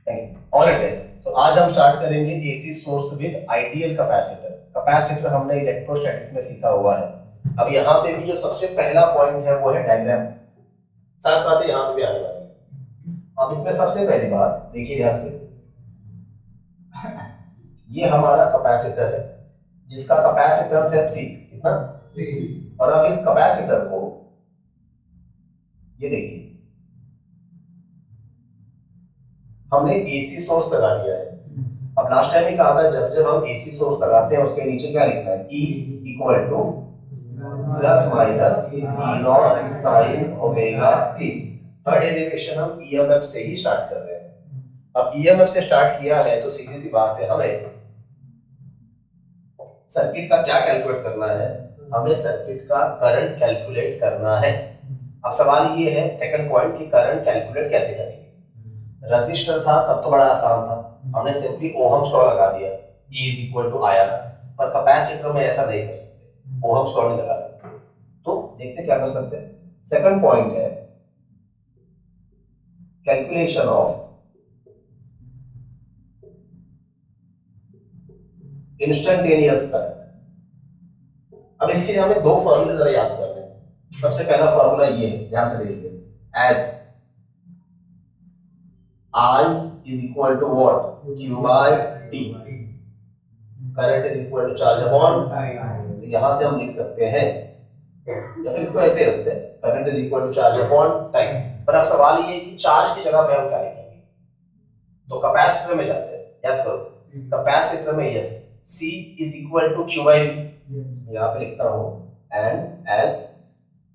All it is. सो आज हम start करेंगे AC source with ideal capacitor. Capacitor हमने इलेक्ट्रोस्टैटिक्स में सीखा हुआ है। अब यहाँ पे भी जो सबसे पहला पॉइंट है वो है डायग्राम। साथ बातें यहाँ पे भी आने वाली है। अब इसमें सबसे पहली बात देखिए ध्यान से, ये हमारा कैपेसिटर है जिसका कैपेसिटेंस है सी, कितना? और अब इस कैपेसिटर को ये देखिए हमने एसी सोर्स लगा दिया है। अब लास्ट टाइम ही कहा था जब जब हम एसी सोर्स लगाते हैं उसके नीचे क्या लिखना है, E equal to plus minus E naught sine omega T. Third derivation हम ईएमएफ से ही स्टार्ट कर रहे हैं। अब ईएमएफ से स्टार्ट किया है तो सीधी सी बात है, हमें सर्किट का क्या कैलकुलेट करना है, हमें सर्किट का करंट कैलकुलेट करना है। अब सवाल ये है सेकंड पॉइंट कि करंट कैलकुलेट कैसे करेंगे। रजिस्टर था तब तो बड़ा आसान था, हमने सिंपली ओहम्स लॉ लगा दिया, E is equal to R. पर कैपेसिटर में ऐसा नहीं कर सकते, ओहम्स लॉ नहीं लगा सकते। तो देखते क्या कर सकते हैं। सेकंड पॉइंट है कैलकुलेशन ऑफ इंस्टेंटेनियस करंट। अब इसके लिए हमें दो फॉर्मूले जरा याद करने हैं। सबसे पहला फॉर्मूला ये है, ध्यान से देखिए, as I is equal to what? Q by T. Current is equal to charge upon तो यहां से हम लिख सकते हैं, या फिर इसको ऐसे रखते हैं, current is equal to charge upon time. पर अब सवाल ये है कि चार्ज की जगह पे हम क्या लिखेंगे। तो कैपेसिटर में जाते हैं, याद करो कैपेसिटर में yes C is equal to Q by V, यहां पे लिखता हूं, and as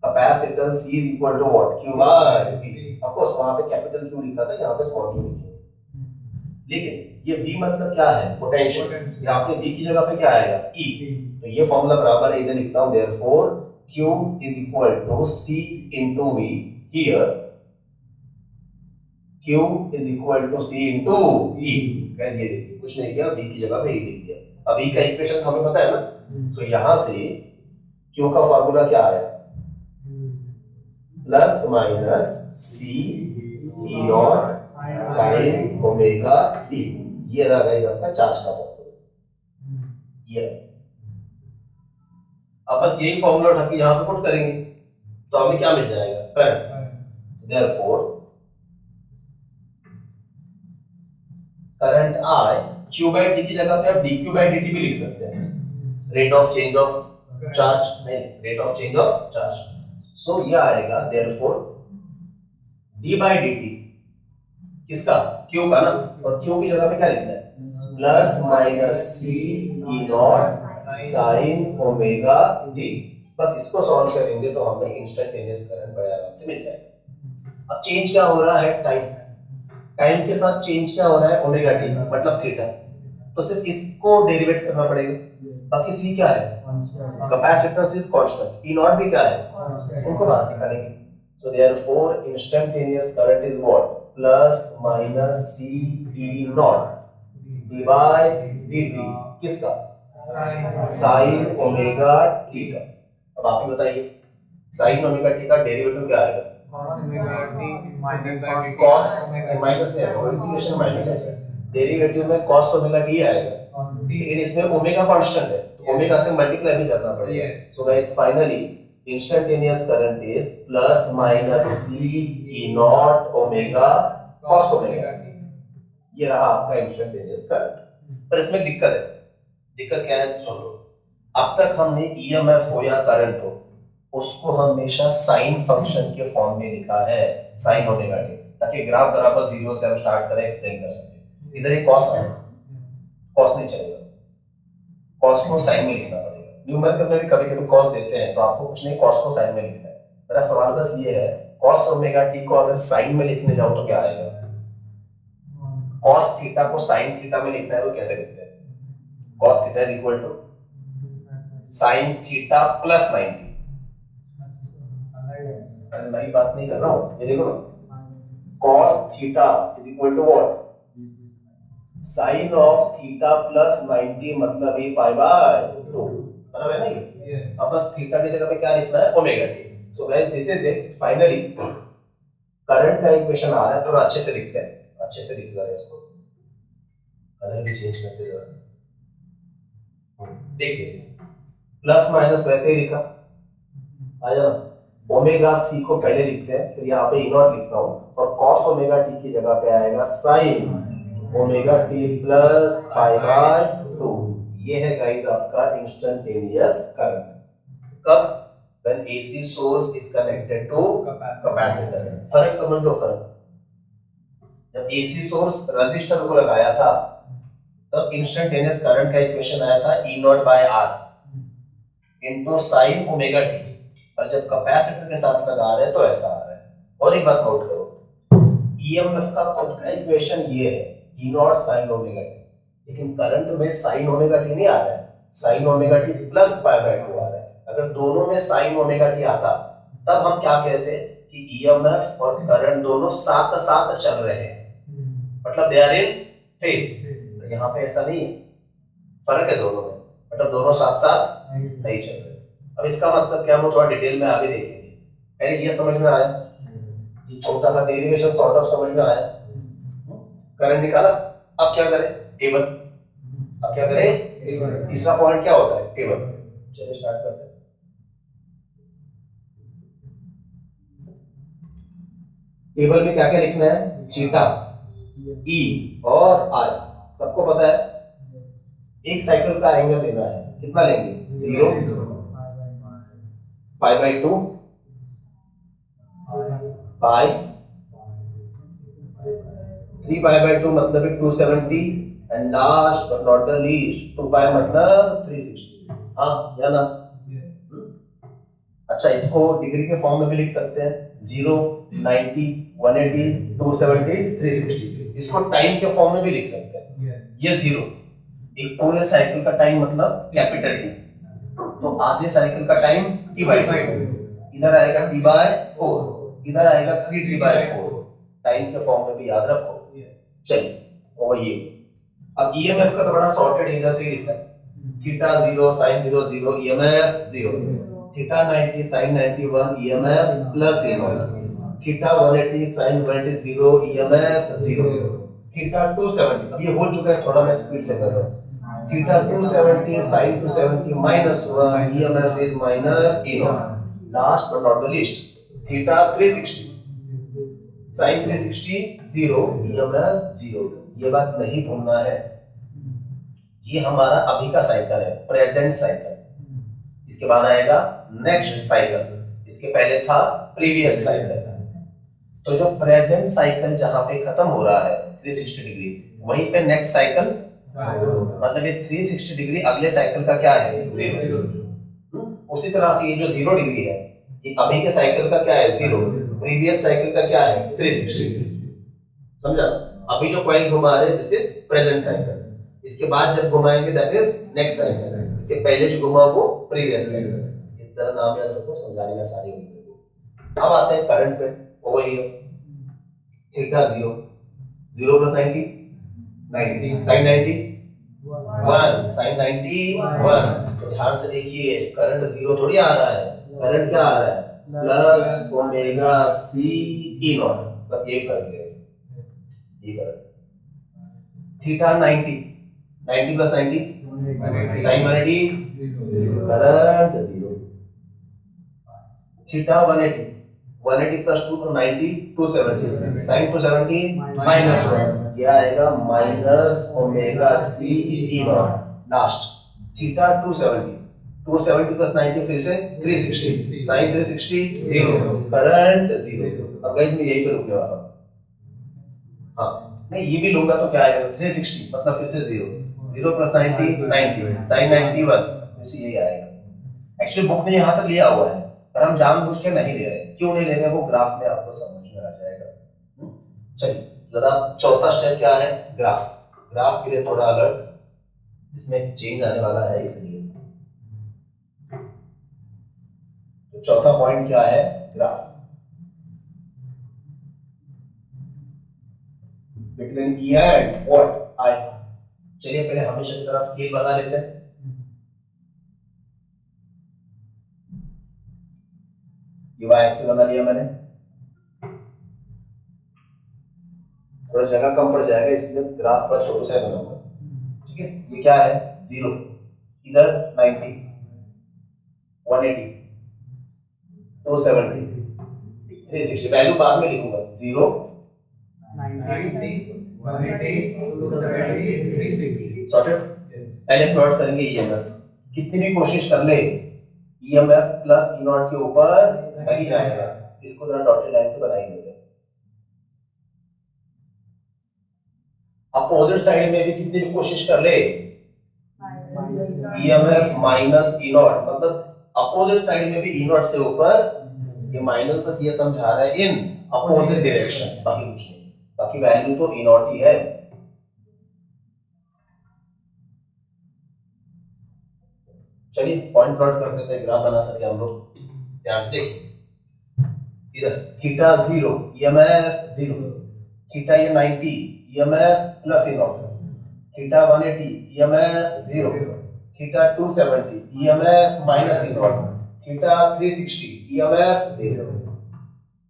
capacitor C is equal to what? Q by V। Of course वहां पे कैपिटल Q लिखा था, यहाँ पे स्मॉल q लिखेंगे। लेकिन ये V मतलब क्या है, पोटेंशियल। यहाँ पे V की जगह पे क्या आएगा, E। तो ये फॉर्मूला बराबर है, इधर लिखता हूं, therefore Q is equal to C into V। Here Q is equal to C into E। Guys ये देखिए कुछ नहीं किया, V की जगह पे E लिख दिया। अब E का इक्वेशन हमें पता है ना, तो यहाँ से Q का फॉर्मूला क्या आया, plus minus C E naught sine omega T. ये रहा गाइस आपका चार्ज का फॉर्मूला। ये अब बस यही फॉर्मूला उठा के यहां पे पुट करेंगे तो हमें क्या मिल जाएगा, current. Therefore current I Q by T की जगह पे आप D Q by D T भी लिख सकते हैं, rate of change of charge, नहीं rate of change of charge. So ये आएगा therefore D by D T किसका, क्यू का ना, और क्यू की जगह पे क्या लिखना है, plus minus C E naught sine omega T. बस इसको सॉल्व करेंगे तो हमें इंस्टेंटेनियस करंट बड़े आराम से मिल जाएगा। अब चेंज क्या हो रहा है, टाइम। टाइम के साथ चेंज क्या हो रहा है, ओमेगा टी मतलब थीटा। तो सिर्फ इसको डेरिवेट करना पड़ेगा, बाकी सी क्या है, capacitance is constant, E not भी क्या है, उनको बाहर निकालेंगे। So therefore instantaneous current is what? Plus minus C E naught d by dt किसका, sin omega t का। अब आप ही बताइए sin omega t का डेरिवेटिव क्या आएगा, cos माइनस नहीं आएगा, इंटीग्रेशन माइनस आएगा, डेरिवेटिव में cos omega t आएगा, लेकिन इसमें ओमेगा कांस्टेंट है तो ओमेगा से मल्टीप्लाई भी करना पड़ेगा। So guys finally instantaneous current is plus minus C E naught omega cos omega। ये रहा आपका instantaneous current। पर इसमें दिक्कत है, दिक्कत क्या है सुन लो। अब तक हमने EMF हो या करंट हो उसको हमेशा साइन फंक्शन के फॉर्म में लिखा है, साइन ओमेगा टी, ताकि ग्राफ बराबर 0 से हम स्टार्ट करें, एक्सप्लेन कर सके। इधर एक cos है, cos नहीं चलेगा, cos को साइन में लिखना पड़ेगा। न्यूमेरिकल में भी कभी-कभी cos देते हैं तो आपको कुछ नहीं, cos को साइन में लिखना है। मेरा सवाल बस ये है, cos ओमेगा t को अगर साइन में लिखने जाओ तो क्या आएगा, cos थीटा को साइन थीटा में लिखना है तो कैसे लिखते हैं, cos theta is equal to sine theta plus 90। अरे नई बात नहीं कर रहा हूं, ये देखो ना, cos theta is equal to what, sine of theta plus 90 मतलब ये पाई बाय 2, बराबर है ना ये। अब बस थीटा की जगह पे क्या लिखना है, omega T. So guys this is it, finally current का इक्वेशन आ रहा है, थोड़ा अच्छे से लिखते हैं। अच्छे से लिख जरा इसको, कलर भी चेंज करते जरा, देख लीजिए प्लस माइनस वैसे ही लिखा आया ना। ओमेगा सी को पहले लिखते हैं, फिर यहाँ पे ई नॉट लिखता हूँ, और कॉस ओमेगा टी की जगह पे आएगा sign omega T plus pi by 2। ये है गाइस आपका इंस्टेंटेनियस करंट। कब? when AC source is connected to capacitor। फर्क समझ लो, फर्क। जब AC सोर्स रजिस्टर को लगाया था तब इंस्टेंटेनियस करंट का इक्वेशन आया था E naught by R into sine omega T, और जब कैपेसिटर के साथ लगा रहे हैं तो ऐसा आ रहा है। और एक बात नोट करो, ईएमएफ का खुद का इक्वेशन ये है E not sine omega T, लेकिन करंट में साइन ओमेगा टी नहीं आ रहा है, sign omega T plus pi by 2 आ रहा है। अगर दोनों में साइन ओमेगा टी आता तब हम क्या कहते हैं कि ईएमएफ और करंट दोनों साथ साथ चल रहे हैं, मतलब दे आर इन फेज। यहाँ पे ऐसा नहीं है, फर्क है दोनों में, मतलब दोनों साथ साथ नहीं चल रहे। अब इसका मतलब क्या, हम थोड़ा डिटेल में आगे देखेंगे। पहले ये समझ में आया, ये छोटा सा डेरिवेशन सॉर्ट ऑफ समझ में आया, करंट निकाला। अब क्या करें? टेबल। अब क्या करें? तीसरा पॉइंट क्या होता है? टेबल। चलिए स्टार्ट करते हैं। टेबल में क्या क्या लिखना है? थीटा, ई और आई, सबको पता है। एक साइकिल का एंगल लेना है, कितना लेंगे? 0, पाई बाय 2, पाई 3 पाई बाय 2 मतलब है 270, and last but not the least 2 पाई मतलब 360। हाँ या ना? अच्छा, इसको डिग्री के फॉर्म में भी लिख सकते हैं, 0, 90, 180, 270, 360। इसको टाइम के फॉर्म में भी लिख सकते हैं। ये 0 एक पूरे साइकिल का टाइम मतलब कैपिटल टी, तो आधे साइकिल का टाइम टी बाय 2, इधर आएगा टी बाय 4, इधर आएगा 3 टी बाय 4। टाइम के फॉर्म में भी याद रखो। चलिए, और ये अब ईएमएफ का तो बड़ा सॉर्टेड इधर से ही लिखा है, theta 0 sine 0 0 EMF 0, theta 90 sine 91 EMF plus E0, theta 180 sine 180 0 EMF 0, theta 270, अब ये हो चुका है, थोड़ा मैं स्पीड से कर रहा हूं, theta 270 sin 270 minus 1 EMF is minus E0। Last but not the least, theta 360 sin 360 0 EMF 0। ये बात नहीं भूलना है, ये हमारा अभी का साइकिल है, प्रेजेंट साइकिल। इसके बाद आएगा नेक्स्ट साइकिल, इसके पहले था प्रीवियस साइकिल। तो जो प्रेजेंट साइकिल जहां पे खत्म हो रहा है 360 डिग्री, वहीं पे नेक्स्ट साइकिल, मतलब ये 360 डिग्री अगले साइकिल का क्या है? 0। उसी तरह से ये जो 0 डिग्री है, ये अभी के साइकिल का क्या है? 0। प्रीवियस साइकिल का क्या है? 360। समझा? अभी जो कॉइल घुमा रहे हैं दिस इज प्रेजेंट साइकिल, इसके बाद जब घुमाएंगे दैट इज नेक्स्ट साइकिल, इसके पहले जो घुमा वो प्रीवियस साइकिल। इस तरह नाम याद रखो, समझाने में आसानी होगी। अब आते हैं करंट पे। Over here theta 0, 0 plus 90 90 sin 90 1 sin 91। तो ध्यान से देखिए, करंट 0 थोड़ी आ रहा है, करंट क्या आ रहा है? Plus omega C E naught. बस यही फर्क है, ये फर्क। Theta 90 90 plus 90 sin 180 current 0। Theta 180 180 plus 2 तो 90 270 sin 270 माइनस 1, ये आएगा minus omega C E naught. Last theta 270 270 plus 90 फिर से 360 sin 360 0 करंट 0। अब गाइस मैं यही पे रुकने वाला हूं। हाँ, नहीं ये भी लूंगा तो क्या आएगा? 360 मतलब फिर से 0 0 प्लस 90 90 sin 91, फिर से यही आएगा। एक्चुअली बुक ने यहाँ तक लिया हुआ है, पर हम जानबूझ के नहीं ले रहे। क्यों नहीं ले रहे वो ग्राफ में आपको समझ में आ जाएगा। चलिए जरा चौथा स्टेप क्या है? ग्राफ। ग्राफ के लिए थोड़ा अलर्ट, इसमें चेंज आने वाला है, इसलिए तो चौथा पॉइंट क्या है? Graph between E and what I. चलिए पहले हमेशा की तरह स्केल बना लेते हैं। ये वाई एक्सिस बना लिया मैंने, थोड़ा जगह कम पड़ जाएगा, इसलिए ग्राफ थोड़ा छोटा सा बनाऊंगा। ठीक है, ये क्या है 0, इधर 90, 180, 270, 360, वैल्यू बाद में लिखूंगा 0, 90, 180, 270, 360। सॉर्टेड। पहले प्लॉट करेंगे ईएमएफ, कितनी भी कोशिश कर ले ईएमएफ प्लस ई नॉट के ऊपर नहीं जाएगा। इसको जरा डॉटेड लाइन से बनाई देते हैं। अपोजिट साइड में भी कितनी भी कोशिश कर ले ईएमएफ माइनस ई नॉट, मतलब अपोजिट साइड में भी ई नॉट से ऊपर, ये माइनस बस ये समझा रहा है इन अपोजिट डायरेक्शन, बाकी कुछ नहीं, बाकी वैल्यू तो ई नॉट ही है। चलिए पॉइंट प्लॉट कर देते हैं, ग्राफ बना सके हम लोग। ध्यान से देखिए, इधर थीटा 0 ईएमएफ 0, थीटा ये 90 EMF plus E not, theta 180 EMF 0, theta 270 EMF minus E not, theta 360 EMF 0।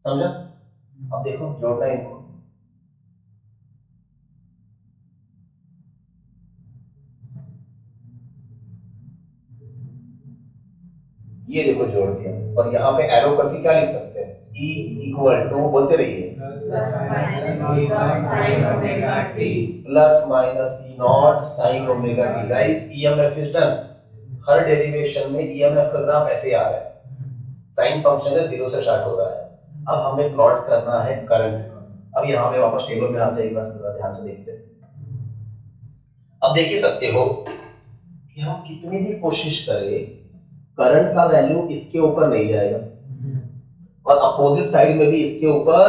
समझा? अब देखो जोड़ना इनको, ये देखो जोड़ दिया, और यहाँ पे एरो करके क्या लिख सकते हैं, E इक्वल टू, बोलते रहिए, plus minus E naught sine omega T. Guys EMF is done. Her derivation में ईएमएफ का ग्राफ ऐसे आ रहा है, साइन फंक्शन है 0 से स्टार्ट हो रहा है। अब हमें प्लॉट करना है करंट। अब यहाँ पे वापस टेबल में आते हैं, एक बार थोड़ा ध्यान से देखते हैं। अब देख ही सकते हो कि हम कितनी भी कोशिश करें करंट का वैल्यू इसके ऊपर नहीं जाएगा, और अपोजिट साइड में भी इसके ऊपर,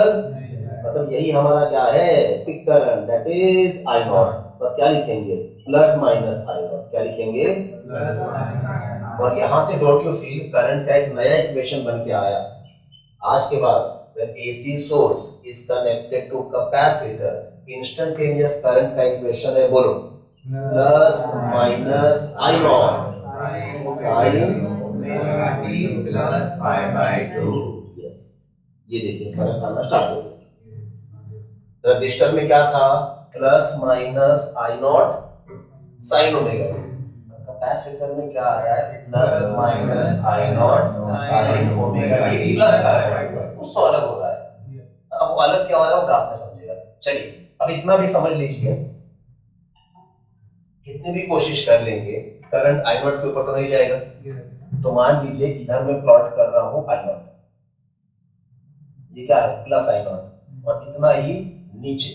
मतलब यही हमारा क्या है, peak current, that is I naught. बस क्या लिखेंगे, प्लस माइनस आई नॉट, क्या लिखेंगे, और यहां से डॉट यू फील करंट का एक नया इक्वेशन बन के आया। आज के बाद when AC source is connected to capacitor, instantaneous current का इक्वेशन है, बोलो, plus minus I not sine omega T plus pi by 2। Yes, ये देखिए फर्क आना स्टार्ट हो गया। रजिस्टर में क्या था, plus minus I not sine omega T. Capacitor में क्या आ रहा है, plus minus I not sine omega T plus का है, कुछ तो अलग हो रहा है। अब वो अलग क्या हो रहा है वो ग्राफ में समझेगा। चलिए अब इतना भी समझ लीजिए, कितनी भी कोशिश कर लेंगे करंट आई नॉट के ऊपर तो नहीं जाएगा। तो मान लीजिए इधर मैं प्लॉट कर रहा हूं आई नॉट, ये क्या है, प्लस आई नॉट, और इतना ही नीचे,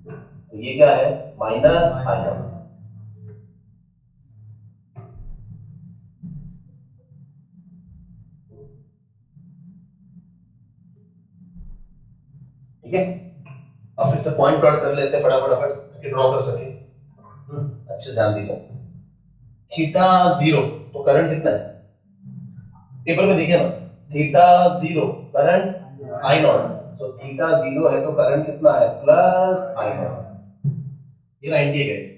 तो ये क्या है, माइनस आई नॉट। ठीक है, अब फिर से पॉइंट प्लॉट कर लेते हैं फटाफट ताकि ड्रॉ कर सके। अच्छे ध्यान दीजिए, थीटा 0 तो करंट कितना है, टेबल में देखिए ना, थीटा 0 करंट आई नॉट, तो थीटा 0 है तो करंट कितना है, प्लस आई नॉट। ये 90 है गाइस,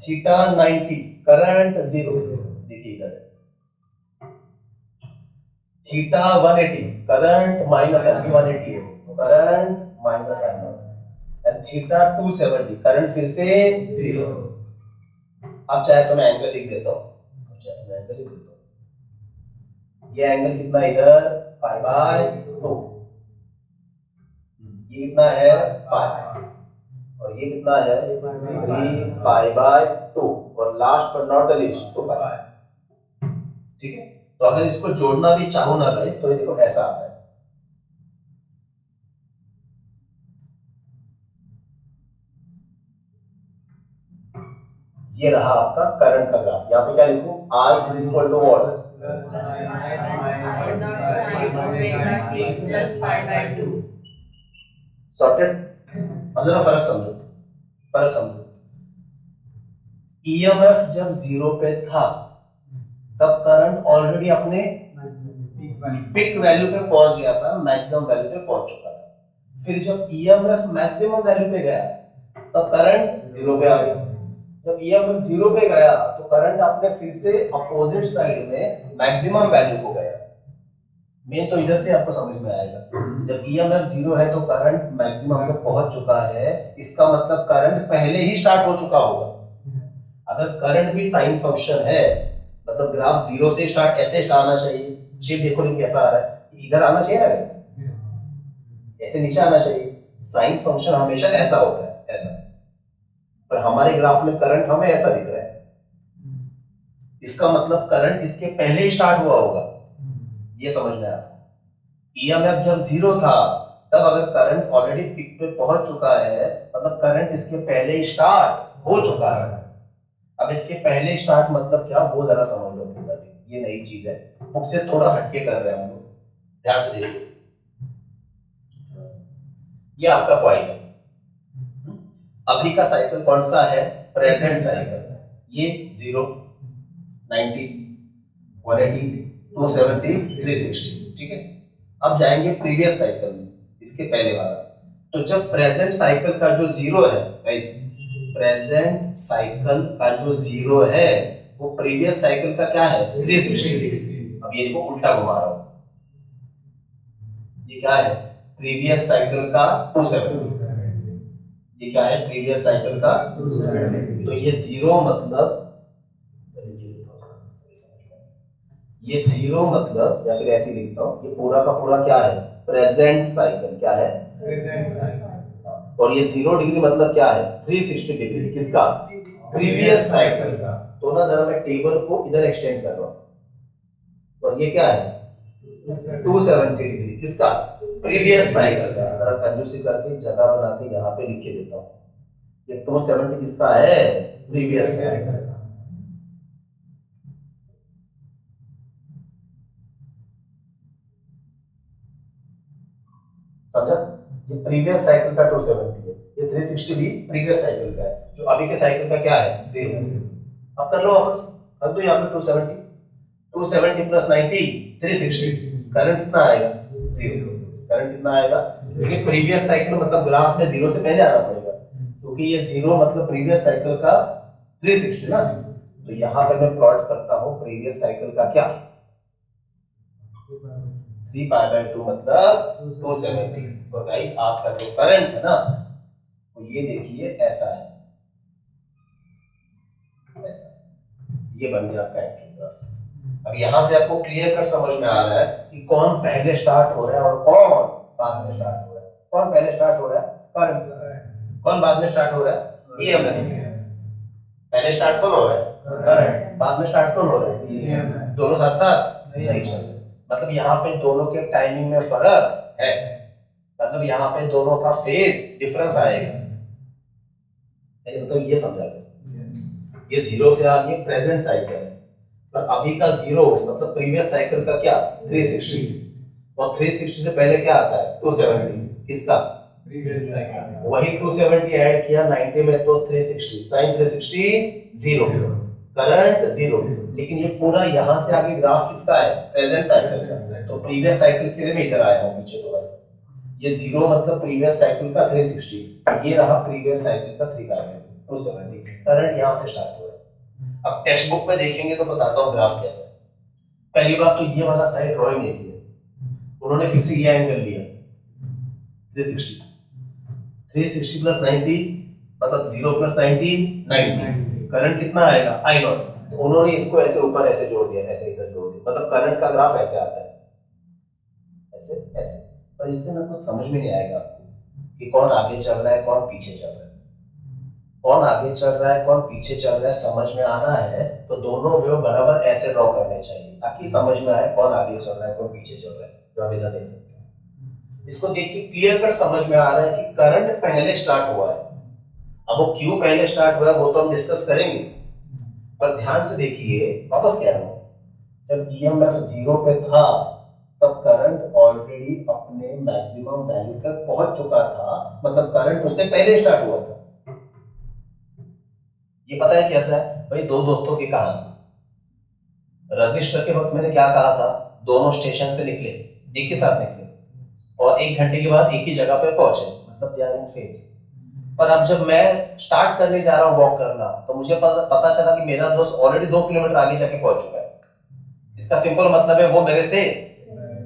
थीटा 90 करंट 0, देखिए इधर थीटा 180 करंट माइनस आई, 180 है तो current minus I not, and theta 270 current फिर से 0। अब चाहे तो मैं एंगल लिख देता हूं, ये एंगल कितना इधर, पाई बाय 2, ये कितना है पाई, और ये कितना है 3 पाई बाय 2, और last but not the least 2 पाई। ठीक है, तो अगर इसको जोड़ना भी चाहो ना गाइस, तो ये देखो ऐसा आता है, ये रहा आपका करंट का ग्राफ। यहाँ पे क्या लिखूं, I is equal to what, sorted. अब जरा फर्क समझो, फर्क समझो, ईएमएफ जब 0 पे था तब करंट ऑलरेडी अपने पिक वैल्यू पे पहुंच गया था, मैक्सिमम वैल्यू पे पहुंच चुका था। फिर जब ईएमएफ मैक्सिमम वैल्यू पे गया तब करंट 0 पे आ गया। जब ईएमएफ 0 पे गया तो करंट अपने फिर से अपोजिट साइड में मैक्सिमम वैल्यू को गया। मेन तो इधर से आपको समझ में आएगा। जब ईएमएफ जीरो है तो करंट मैक्सिमम पे पहुंच चुका है, इसका मतलब करंट पहले ही स्टार्ट हो चुका होगा। अगर करंट भी साइन फंक्शन है, मतलब ग्राफ जीरो से स्टार्ट ऐसे आना चाहिए, शेप देखो नहीं कैसा आ रहा है, इधर आना चाहिए ना, ऐसे नीचे आना चाहिए। साइन फंक्शन हमेशा ऐसा होता है, ऐसा, पर हमारे ग्राफ में करंट हमें ऐसा दिख रहा है, इसका मतलब करंट इसके पहले ही स्टार्ट हुआ होगा। ये समझना है आपको। ईएमएफ जब जीरो था तब अगर करंट ऑलरेडी पीक पे पहुंच चुका है, मतलब करंट इसके पहले ही स्टार्ट हो चुका है। अब इसके पहले स्टार्ट मतलब क्या, वो जरा समझ लो, ये नई चीज है, बुक से थोड़ा हटके कर रहे हैं हम लोग, ध्यान से देखिए। ये आपका पॉइंट है। अभी का साइकिल कौन सा है, प्रेजेंट साइकिल। ये 0, 90, 180, 270, 360, ठीक है। अब जाएंगे प्रीवियस साइकिल में, इसके पहले वाला। तो जब प्रेजेंट साइकिल का जो जीरो है, प्रेजेंट साइकिल का जो जीरो है वो प्रीवियस साइकिल का क्या है, 360। अब ये देखो उल्टा घुमा रहा हूं, ये क्या है, प्रीवियस साइकिल का 270, ये क्या है, प्रीवियस साइकिल का 270। तो ये जीरो मतलब, ये जीरो मतलब, या फिर ऐसे लिखता हूं, ये पूरा का पूरा क्या है, प्रेजेंट साइकिल, क्या है, प्रेजेंट साइकिल। और ये 0 डिग्री मतलब क्या है, 360 डिग्री, किसका, प्रीवियस साइकिल का। तो ना जरा मैं टेबल को इधर एक्सटेंड कर रहा हूं, और ये क्या है, 270 डिग्री, किसका, प्रीवियस साइकिल का। जरा कंजूसी करके जगह बना के यहाँ पे लिख के देता हूँ, ये 270 किसका है, प्रीवियस साइकिल का। समझा, ये प्रीवियस साइकिल का 270 है, ये 360 भी प्रीवियस साइकिल का है, जो अभी के साइकिल का क्या है, 0। अब कर लो वापस, अब तो यहाँ पे 270 प्लस 90, 360, करंट कितना आएगा, 0। करंट कितना आएगा, क्योंकि प्रीवियस साइकिल मतलब ग्राफ में 0 से पहले आना पड़ेगा, क्योंकि ये 0 मतलब प्रीवियस साइकिल का 360 ना। तो यहाँ पे मैं प्लॉट करता हूँ प्रीवियस साइकिल का क्या, 3π/2 मतलब 270। तो गाइस आपका जो करंट है ना, तो ये देखिए ऐसा है, ऐसा, ये बन गया आपका एक्चुअल ग्राफ। अब यहां से आपको क्लियर कर समझ में आ रहा है कि कौन पहले स्टार्ट हो रहा है और कौन बाद में स्टार्ट हो रहा है। कौन पहले स्टार्ट हो रहा है, करंट। कौन बाद में स्टार्ट हो रहा है, ईएमएफ। पहले स्टार्ट कौन हो रहा है, करंट। बाद में स्टार्ट कौन हो रहा है, ईएमएफ। दोनों साथ साथ नहीं चल रहे, मतलब यहाँ पे दोनों के टाइमिंग में फर्क है, मतलब यहाँ पे दोनों का फेज डिफरेंस आएगा। तो ये समझा दो, ये 0 से आगे प्रेजेंट साइकिल है, पर अभी का 0 मतलब प्रीवियस साइकिल का क्या, 360, और 360 से पहले क्या आता है, 270, किसका, प्रीवियस साइकिल। वही 270 ऐड किया 90 में तो 360, साइन 360 0, करंट 0। लेकिन ये पूरा यहाँ से आगे ग्राफ किसका है, प्रेजेंट साइकिल का। तो प्रीवियस साइकिल के लिए मैं इधर आया हूँ पीछे थोड़ा सा, ये 0 मतलब प्रीवियस साइकिल का 360, ये रहा प्रीवियस साइकिल का 270, करंट यहाँ से स्टार्ट हो रहा है। अब टेक्स्ट बुक में देखेंगे तो बताता हूँ ग्राफ कैसा है। पहली बात तो ये वाला साइड ड्राइंग देखिए, उन्होंने फिर से ये एंगल लिया 360, 360 प्लस 90 मतलब 0 प्लस 90, 90। करंट कितना आएगा, I0। तो उन्होंने इसको ऐसे ऊपर ऐसे जोड़ दिया, ऐसे इधर जोड़ दिया, मतलब करंट का ग्राफ ऐसे आता है, ऐसे ऐसे। पर इससे ना कुछ समझ में नहीं आएगा आपको कि कौन आगे चल रहा है कौन पीछे चल रहा है। कौन आगे चल रहा है कौन पीछे चल रहा है समझ में आना है तो दोनों वेव बराबर ऐसे ड्रॉ करने चाहिए, ताकि समझ में आए कौन आगे चल रहा है कौन पीछे चल रहा है। जो आप इधर देख सकते हैं, इसको देख के क्लियर कर समझ में आ रहा है कि करंट पहले स्टार्ट हुआ है। अब वो क्यों पहले स्टार्ट हुआ है वो तो हम डिस्कस करेंगे, पर ध्यान से देखिए, वापस कह रहा हूं, जब ईएमएफ 0 पे था तब करंट ऑलरेडी अपने मैक्सिमम वैल्यू तक पहुंच चुका था, मतलब करंट उससे पहले स्टार्ट हुआ था। ये पता है कैसा है भाई, दो दोस्तों की कहानी। रजिस्टर के वक्त मैंने क्या कहा था, दोनों स्टेशन से निकले, एक ही साथ निकले और 1 घंटे के बाद एक ही जगह पे पहुंचे, मतलब दे आर इन फेज। पर अब जब मैं स्टार्ट करने जा रहा हूँ वॉक करना, तो मुझे पता चला कि मेरा दोस्त ऑलरेडी 2 किलोमीटर आगे जाके पहुंच चुका है। इसका सिंपल मतलब है वो मेरे से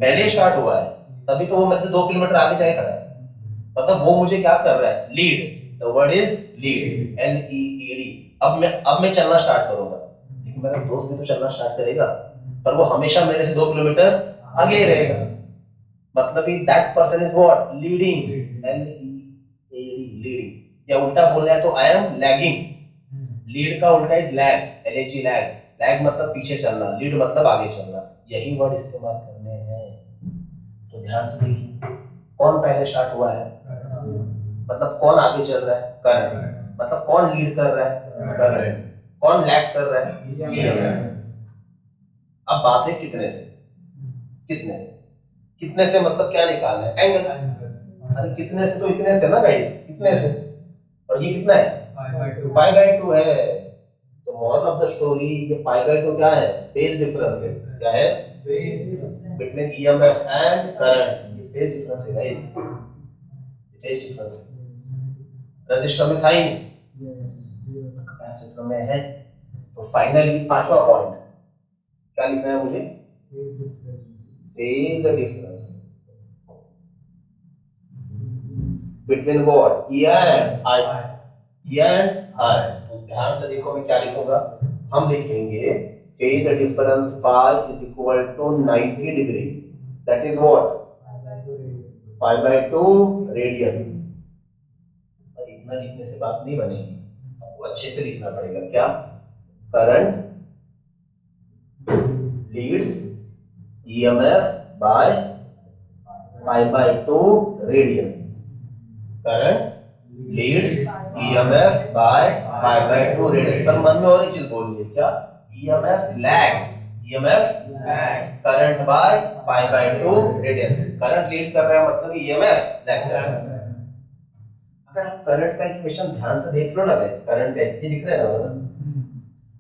पहले स्टार्ट हुआ है, तभी तो वो मेरे से 2 किलोमीटर आगे जाए खड़ा है। मतलब वो मुझे क्या कर रहा है, lead. The word is lead, LEED। अब मैं चलना स्टार्ट करूंगा, लेकिन मेरा दोस्त भी तो चलना स्टार्ट करेगा, पर वो हमेशा मेरे से 2 किलोमीटर आगे ही रहेगा। मतलब that person is what, leading, LEAD, leading. या उल्टा बोलना है तो आई एम लैगिंग। लीड का उल्टा is lag, LAG, lag. Lag मतलब पीछे चलना, लीड मतलब आगे चलना। यही वर्ड इस्तेमाल करने हैं। तो ध्यान से देखिए, कौन पहले स्टार्ट हुआ है, मतलब कौन आगे चल रहा है, करंट। मतलब कौन लीड कर रहा है, करंट। कौन लैग कर रहा है, EMF। अब बात है कितने से, कितने से, कितने से मतलब क्या निकालना है, एंगल। अरे कितने से तो इतने से ना गाइस, कितने से। और ये कितना है, π/2 है। तो मॉरल ऑफ द स्टोरी, ये π/2 क्या है, फेज डिफरेंस है। क्या है, बिटवीन EMF एंड करंट। ये फेज डिफरेंस है गाइस, फेज डिफरेंस रजिस्टर में था ही नहीं, कैपेसिटर में है। तो फाइनली पांचवा पॉइंट क्या लिखना है मुझे, phase difference between what, E and I, E and I। तो ध्यान से देखो मैं क्या लिखूंगा, हम लिखेंगे phase difference pi is equal to 90 degree, that is what, π/2 radian. और इतना लिखने से बात नहीं बनेगी, आपको अच्छे से लिखना पड़ेगा। क्या, current leads EMF by π/2 radian. Current leads EMF by π/2 radian. पर मन में और एक चीज बोलिए, क्या, EMF lags, EMF current by π/2 radian. Current lead कर रहा है मतलब EMF लैग कर रहा है। अगर आप करंट का इक्वेशन ध्यान से देख लो ना गाइस, करंट का ये दिख रहा है ना,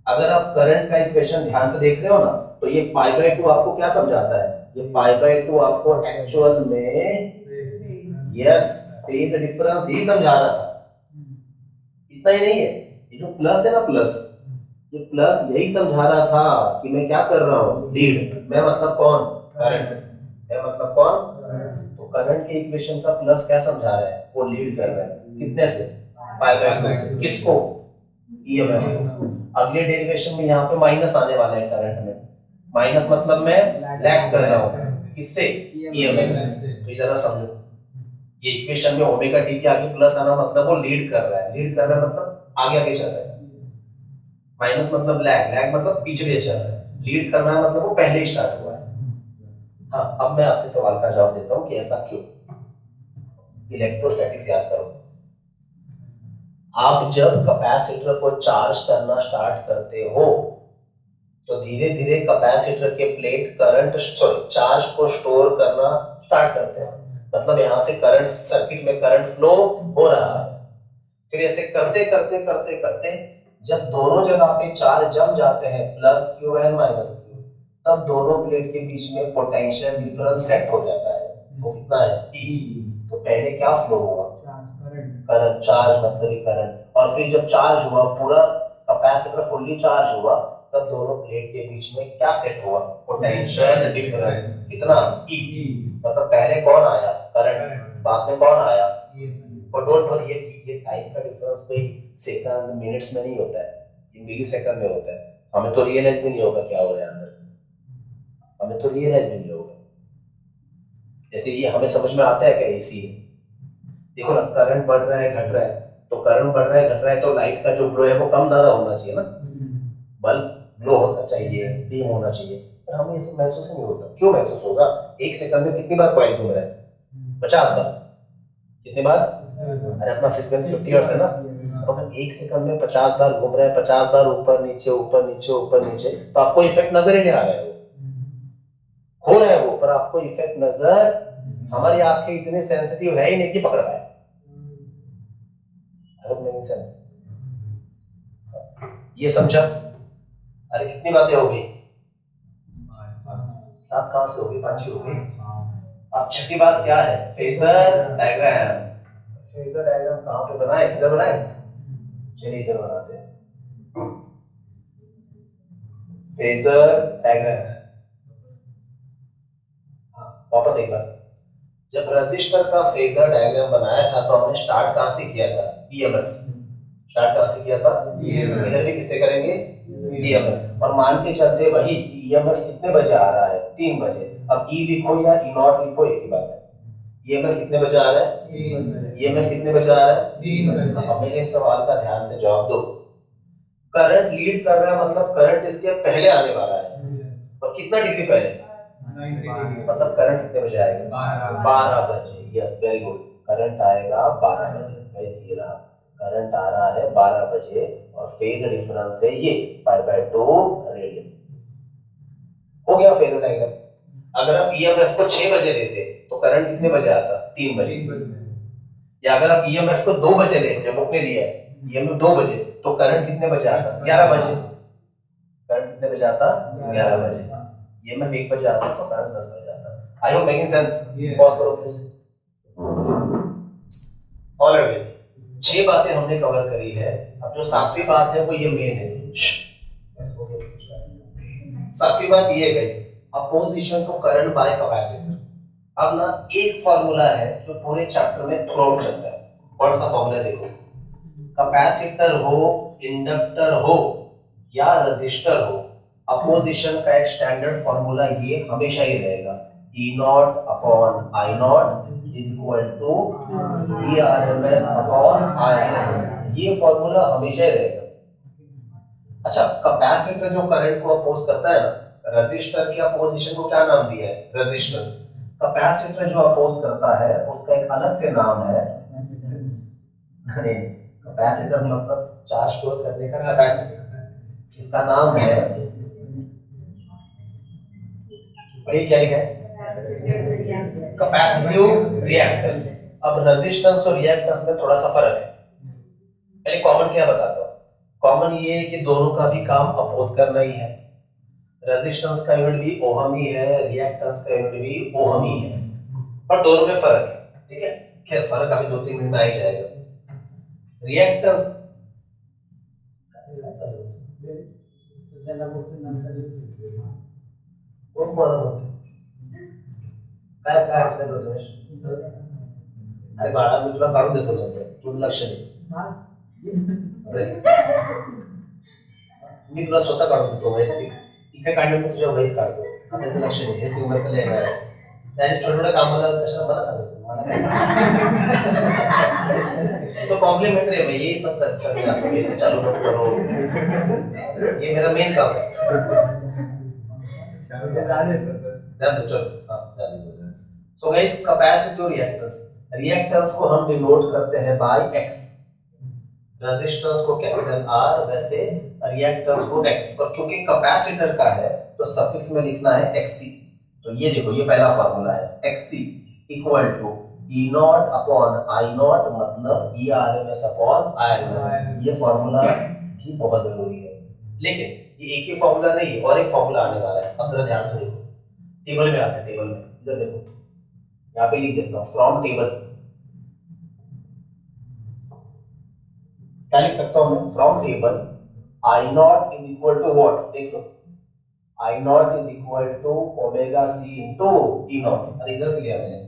अगर आप करंट का इक्वेशन ध्यान से देख रहे हो ना, तो ये π/2 आपको क्या समझाता है, ये π/2 आपको एक्चुअल में यस फेज डिफरेंस ही समझा रहा था। इतना ही नहीं है, ये जो प्लस है ना, प्लस, ये प्लस यही समझा रहा था कि मैं क्या कर रहा हूँ, लीड। मैं मतलब कौन, करंट। मैं मतलब कौन, तो करंट के इक्वेशन का प्लस क्या समझा रहा है, वो लीड कर रहा है। कितने से, π/2 से। किसको, EMF को। अगले डेरिवेशन में यहाँ पे माइनस आने वाला है करंट में। माइनस मतलब मैं लैग कर रहा हूँ, किससे, EMF से। तो ये जरा समझो, ये इक्वेशन में ओमेगा टी के आगे प्लस आना मतलब वो लीड कर रहा है, लीड कर रहा है मतलब आगे आगे चल रहा है। माइनस मतलब लैग, लैग मतलब पीछे चल रहा है। लीड करना है मतलब वो पहले ही स्टार्ट हुआ है। हाँ, अब मैं आपके सवाल का जवाब देता हूँ कि ऐसा क्यों। इलेक्ट्रोस्टैटिक्स याद करो, आप जब कैपेसिटर को चार्ज करना स्टार्ट करते हो तो धीरे धीरे कैपेसिटर के प्लेट करंट चार्ज को स्टोर करना स्टार्ट करते हैं। मतलब यहां से करंट, सर्किट में करंट फ्लो हो रहा है। फिर ऐसे करते करते करते करते जब दोनों जगह पे चार्ज जम जाते हैं, plus Q and minus Q, तब दोनों प्लेट के बीच में पोटेंशियल डिफरेंस सेट हो जाता है। वो कितना है, E। तो पहले क्या फ्लो हुआ, करंट, चार्ज मतलब ही करंट। और फिर जब चार्ज हुआ, पूरा कैपेसिटर फुल्ली चार्ज हुआ, तब दोनों प्लेट के बीच में क्या सेट हुआ, पोटेंशियल डिफरेंस। कितना, E। मतलब पहले कौन आया, करंट, बाद में कौन आया। और डोंट वरी, ये टाइम का डिफरेंस कोई सेकंड मिनट्स में नहीं होता है, ये मिली सेकंड में होता है। हमें तो रियलाइज भी नहीं होगा क्या हो रहा है अंदर, हमें तो रियलाइज भी नहीं होगा। जैसे ये हमें समझ में आता है क्या, AC है, देखो ना, करंट बढ़ रहा है घट रहा है, तो करंट बढ़ रहा है घट रहा है तो लाइट का जो ग्लो है वो कम ज्यादा होना चाहिए ना, बल्ब ग्लो होना चाहिए, डीम होना चाहिए। पर हमें इसे महसूस नहीं होता। क्यों महसूस होगा, एक सेकंड में कितनी बार कॉइल घूम रहा है, 50 बार। कितनी बार, अरे अपना फ्रीक्वेंसी 50 हर्ट्ज है ना, तो अगर एक सेकंड में 50 बार घूम रहा है, 50 बार ऊपर नीचे ऊपर नीचे ऊपर नीचे, तो आपको इफेक्ट नजर ही नहीं आ रहा है, हो रहा है वो, पर आपको इफेक्ट नजर, हमारी आंखें इतनी सेंसिटिव है ही नहीं कि पकड़ पाए। सेंस, ये समझा। अरे कितनी बातें हो गई, 7 कहां से हो गई, 5 ही हो गई। अब छठी बात क्या है, फेजर डायग्राम। फेजर डायग्राम कहां पे बनाए, इधर बनाए, चलिए इधर बनाते हैं फेजर डायग्राम। वापस एक बार, जब रजिस्टर का फेजर डायग्राम बनाया था तो हमने स्टार्ट कहां से किया था? ईएमएफ। स्टार्ट कहां से किया था? इधर भी किससे करेंगे? ईएमएफ। और मान के चलते वही ईएमएफ कितने बजे आ रहा है? 3 बजे। अब ई लिखो या ई नॉट लिखो, एक ही बात है। ईएमएफ कितने बजे आ रहा है? ईएमएफ कितने बजे आ रहा है? 3 बजे। अब मेरे सवाल का ध्यान से जवाब दो। करंट लीड कर रहा है मतलब करंट इसके पहले आने वाला है, और कितना डिग्री पहले? मतलब करंट कितने बजे आएगा? 12 बजे। Yes, very good. करंट आएगा 12 बजे। ये रहा, करंट आ रहा है 12 बजे और फेज डिफरेंस है ये π/2 रेडियन। हो गया फेजर डायग्राम। अगर आप ईएमएफ को 6 बजे लेते तो करंट कितने बजे आता? 3 बजे। या अगर आप ईएमएफ को 2 बजे लेते, जब आपने लिया ईएमएफ 2 बजे, तो करंट कितने बजे आता? 11 बजे। करंट कितने बजे आता? 11 बजे। ईएमएफ 1 बजे आता तो करंट 10 बजे आता। आई होप मेकिंग सेंस? पॉज करो प्लीज। ऑलवेज 6 बातें हमने कवर करी है। अब जो 7वीं बात है वो ये मेन है। 7वीं बात ये है guys, opposition to current by capacitor. अब ना एक फॉर्मूला है जो पूरे चैप्टर में थ्रू चलता है। कौन सा फॉर्मूला? देखो, कैपेसिटर हो, इंडक्टर हो या रेजिस्टर हो, अपोजिशन का एक स्टैंडर्ड फॉर्मूला ये हमेशा ही रहेगा, E0 upon I0 is equal to ERMS upon IRMS। ये फॉर्मूला हमेशा ही रहेगा। अच्छा, कैपेसिटर जो करंट को अपोज करता है ना, रेजिस्टर के अपोजिशन को क्या नाम दिया है? रेजिस्टेंस। कैपेसिटर जो अपोज करता है उसका एक अलग से नाम है। नहीं, कैपेसिटर मतलब चार्ज स्टोर करने का कैपेसिटर, इसका नाम है, बड़ी क्या है? Capacitive reactance. अब रेजिस्टेंस और रिएक्टेंस में थोड़ा सा फर्क है। पहले कॉमन क्या बताता हूं। कॉमन ये है कि दोनों का भी काम अपोज करना ही है। रेजिस्टेंस का यूनिट भी ओहम ही है, रिएक्टेंस का यूनिट भी ओहम ही है, पर दोनों में फर्क है। ठीक है, खैर फर्क अभी 2-3 मिनट में आ ही जाएगा। रिएक्टेंस काय काय असं प्रथमेश? अरे बाळा, मी तुला काढून देतो नंतर, तू लक्ष दे। मी तुला स्वतः काढून देतो वैयक्तिक, इथे काढलं मी तुझ्या वहीत काढतो, आता इथे लक्ष दे, हे तुम्ही मला येणार आहे त्याचे छोटे छोटे कामाला कशाला मला सांगायचं? मला काय तो कॉम्प्लीमेंट्री है, मैं यही सब करता हूँ, ये से चालू मत करो, ये मेरा मेन काम है। ध्यान दो, चलो हाँ ध्यान दो। So guys, capacitive reactance, reactance को हम डिनोट करते हैं बाय x, रेजिस्टेंस को कैपिटल R, वैसे रिएक्टेंस को x, पर क्योंकि कैपेसिटर का है तो सफिक्स में लिखना है xc। तो ये देखो, ये पहला फार्मूला है, xc equal to E0 upon I0 मतलब ERMS अपॉन IRMS। ये फार्मूला भी बहुत जरूरी है, लेकिन ये एक ही फार्मूला नहीं है, और एक फार्मूला आने वाला है। अब जरा ध्यान से देखो, टेबल में आते हैं, टेबल में इधर देखो, यहाँ पे लिख देता हूँ फ्रॉम टेबल। क्या लिख सकता हूँ मैं? From table I0 is equal to what? देख लो, I0 is equal to omega C into E0। अरे इधर से लिया मैंने,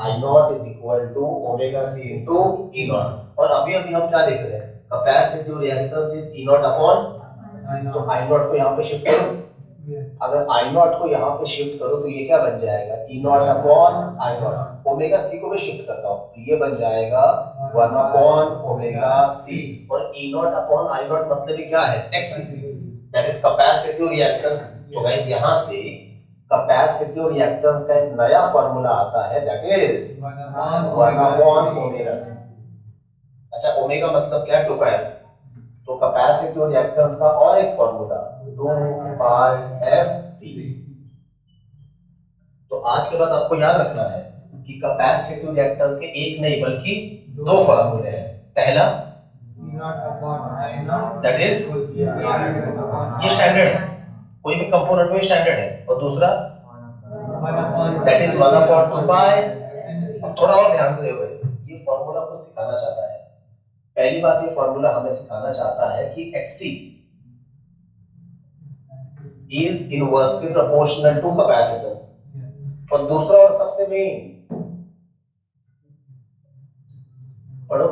I0 is equal to omega C into E0। और अभी अभी हम क्या देख रहे हैं? Capacitive reactance is E0 upon, तो I0 को यहाँ पे शिफ्ट करो। अगर I0 को यहाँ पे शिफ्ट करो तो ये क्या बन जाएगा? E0 upon I0। Omega C को भी शिफ्ट करता हूँ तो ये बन जाएगा 1 अपॉन ओमेगा सी, और E0 अपॉन I0 मतलब क्या है? x, that is capacitive reactance. तो गाइस यहाँ से कैपेसिटिव रिएक्टेंस का एक नया फार्मूला आता है, that is 1 upon omega C. अच्छा, ओमेगा मतलब क्या? 2πf। तो कैपेसिटिव रिएक्टेंस का और एक फार्मूला 2πfc। तो आज के बाद आपको याद रखना है कि कैपेसिटिव रिएक्टेंस के एक नहीं बल्कि 2 फार्मूले हैं। पहला दैट इज, ये स्टैंडर्ड है, कोई भी कंपोनेंट में स्टैंडर्ड है, और दूसरा दैट इज 1 अपॉन 2π। थोड़ा और ध्यान से देखो, ये फार्मूला को सिखाना चाहता है। पहली बात, ये फार्मूला हमें सिखाना चाहता है कि xc is inversely proportional to capacitance। और दूसरा और सबसे मेन पढ़ो,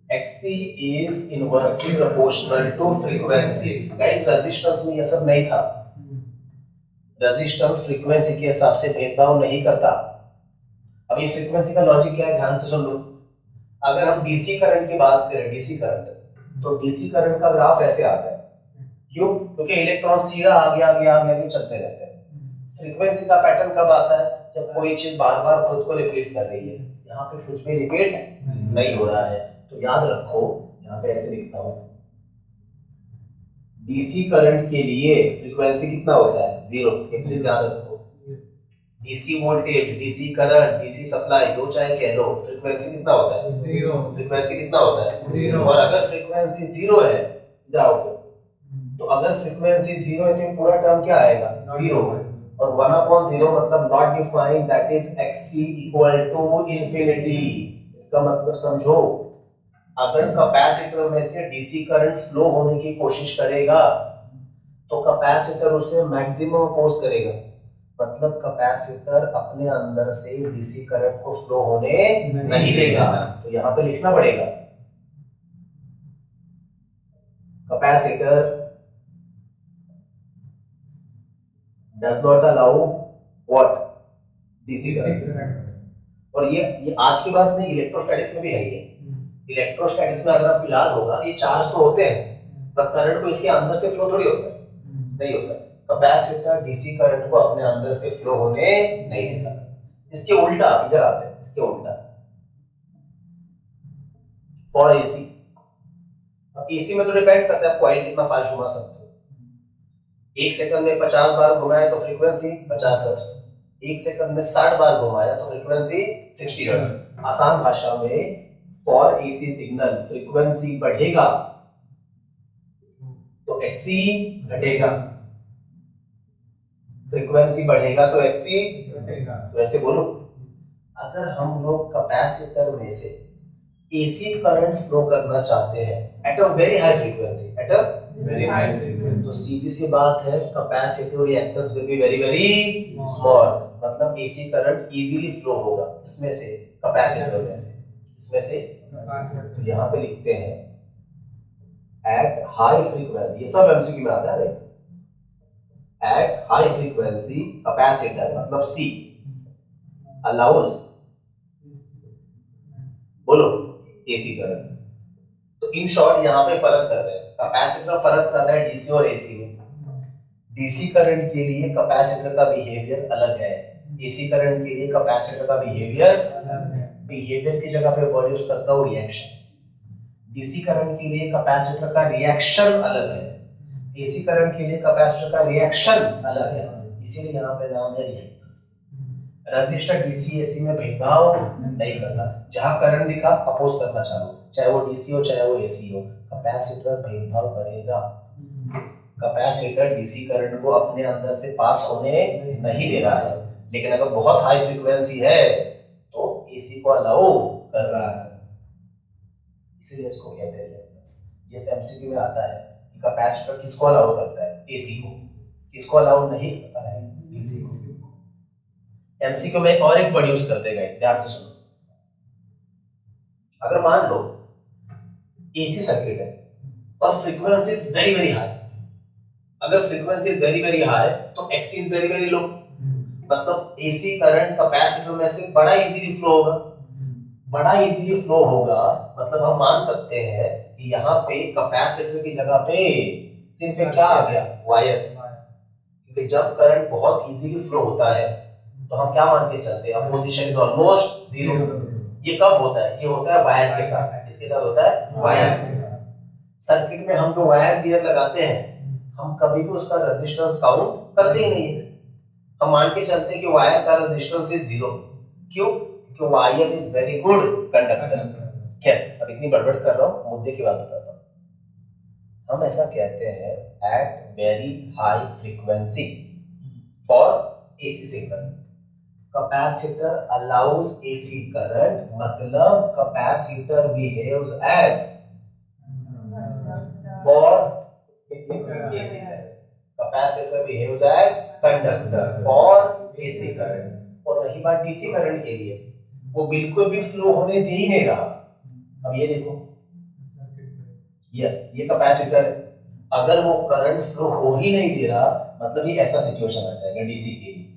Xc is inversely proportional to frequency. Guys resistance में ये सब नहीं था, रेजिस्टेंस फ्रीक्वेंसी के हिसाब से भेदभाव नहीं करता। अब ये फ्रीक्वेंसी का लॉजिक क्या है, ध्यान से सुन लो। अगर हम डीसी करंट की बात करें, डीसी करंट, तो डीसी करंट का ग्राफ ऐसे आता है, क्यों? क्योंकि इलेक्ट्रॉन सीधा आगे चलते रहते हैं। फ्रीक्वेंसी का पैटर्न कब आता है, जब कोई चीज बार बार खुद को रिपीट कर रही है। यहाँ पे कुछ भी रिपीट नहीं हो रहा है, तो याद रखो, यहाँ पे ऐसे लिखता हूँ, डीसी करंट के लिए फ्रीक्वेंसी कितना होता है, 0। प्लीज याद रखो, DC voltage, DC current, DC supply, दो चाहे कह लो, फ्रीक्वेंसी कितना होता है, 0। फ्रीक्वेंसी कितना होता है, 0। और अगर फ्रीक्वेंसी 0 है, जाओ फिर, तो अगर फ्रीक्वेंसी 0 है तो पूरा टर्म क्या आएगा, 0। और 1/0 मतलब not defined, that is Xc equal to infinity. इसका मतलब समझो, अगर कैपेसिटर में से डीसी करंट फ्लो होने की कोशिश करेगा तो कैपेसिटर उसे मैक्सिमम अपोज करेगा, मतलब कैपेसिटर अपने अंदर से डीसी करंट को फ्लो होने नहीं देगा। तो यहां पे लिखना पड़ेगा, capacitor does not allow what, DC current. और ये आज की बात नहीं, इलेक्ट्रोस्टैटिक्स में भी है ये। इलेक्ट्रोस्टैटिक्स में अगर आपको याद होगा, ये चार्ज तो होते हैं पर करंट को इसके अंदर से फ्लो थोड़ी होता है, नहीं होता है। कैपेसिटर डीसी करंट को अपने अंदर से फ्लो होने नहीं देता। इसके उल्टा इधर आते हैं, इसके उल्टा और एसी। अब एसी में तो डिपेंड करता है कॉइल कितना फास्ट घुमा सकते हो। 1 सेकंड में 50 बार घुमाए तो फ्रीक्वेंसी 50 हर्ट्ज, 1 सेकंड में 60 बार घुमाया तो फ्रीक्वेंसी 60 हर्ट्ज। आसान भाषा में, फॉर एसी सिग्नल फ्रीक्वेंसी बढ़ेगा तो Xc घटेगा, फ्रीक्वेंसी बढ़ेगा तो Xc घटेगा। वैसे बोलो, अगर हम लोग कैपेसिटर में से एसी करंट फ्लो करना चाहते हैं at a very high frequency, at a very high frequency, तो सीधी सी बात है, capacitive reactance will be very very small. मतलब एसी करंट इजीली फ्लो होगा इसमें से, कैपेसिटर में से, इसमें से। तो यहाँ पे लिखते हैं एट हाई फ्रीक्वेंसी, ये सब एमसीक्यू में आता है। एट हाई फ्रीक्वेंसी कैपेसिटर मतलब सी अलाउज, बोलो, एसी करंट। तो इन शॉर्ट यहाँ पे फर्क कर रहे हैं, कैपेसिटर फर्क कर रहा है डीसी और एसी में। डीसी करंट के लिए कैपेसिटर का बिहेवियर अलग है, एसी करंट के लिए कैपेसिटर का बिहेवियर अलग है। बिहेवियर की जगह पे वर्ड यूज करता हूँ रिएक्शन। डीसी करंट के लिए कैपेसिटर का रिएक्शन अलग है, एसी करंट के लिए कैपेसिटर का रिएक्शन अलग है, इसीलिए यहाँ पे नाम है रिएक्टेंस। रेजिस्टर डीसी एसी में भेदभाव नहीं करता, जहां करंट दिखा अपोज करना चाहो, चाहे वो डीसी हो चाहे वो एसी हो। कैपेसिटर भेदभाव करेगा, कैपेसिटर डीसी करंट को अपने अंदर से पास होने नहीं दे रहा है, लेकिन अगर बहुत हाई फ्रीक्वेंसी है तो एसी को अलाउ कर रहा है, इसीलिए इसको कहते हैं रिएक्टेंस। ये एमसीक्यू में आता है कि कैपेसिटर किसको अलाउ करता है, एसी को, किसको अलाउ नहीं करता है, डीसी को। एमसीक्यू में और एक वर्ड यूज करते हैं, ध्यान से सुनो। अगर मान लो एसी सर्किट है और frequency is very very high, अगर frequency is very very high तो X C is very very low, मतलब एसी करंट कैपेसिटर में से बड़ा इजीली फ्लो होगा। बड़ा इजीली फ्लो होगा मतलब हम मान सकते हैं कि यहाँ पे कैपेसिटर की जगह पे सिर्फ क्या आ गया, वायर। क्योंकि जब करंट बहुत इजीली फ्लो होता है तो हम क्या मान के चलते हैं, पोजीशन इज ऑलमोस्ट जीरो। ये कब होता है, ये होता है वायर के साथ। किसके साथ होता है, वायर के साथ। सर्किट में हम जो वायर गियर लगाते हैं हम कभी भी उसका रेजिस्टेंस काउंट करते ही नहीं है, हम मान के चलते हैं कि वायर का रेजिस्टेंस इज जीरो। क्यों, क्योंकि wire is very good conductor. क्या अब इतनी बड़बड़ कर रहा हूँ, मुद्दे की बात बताता हूँ। हम ऐसा कहते हैं at very high frequency for AC signal capacitor allows AC current, मतलब capacitor behaves as for AC current, capacitor behaves as conductor for AC current. और रही बात डीसी करंट के लिए, वो बिल्कुल भी फ्लो होने दे ही नहीं रहा। अब ये देखो, यस ये कैपेसिटर है, अगर वो करंट फ्लो हो ही नहीं दे रहा, मतलब ये ऐसा सिचुएशन आ जाएगा डीसी के लिए।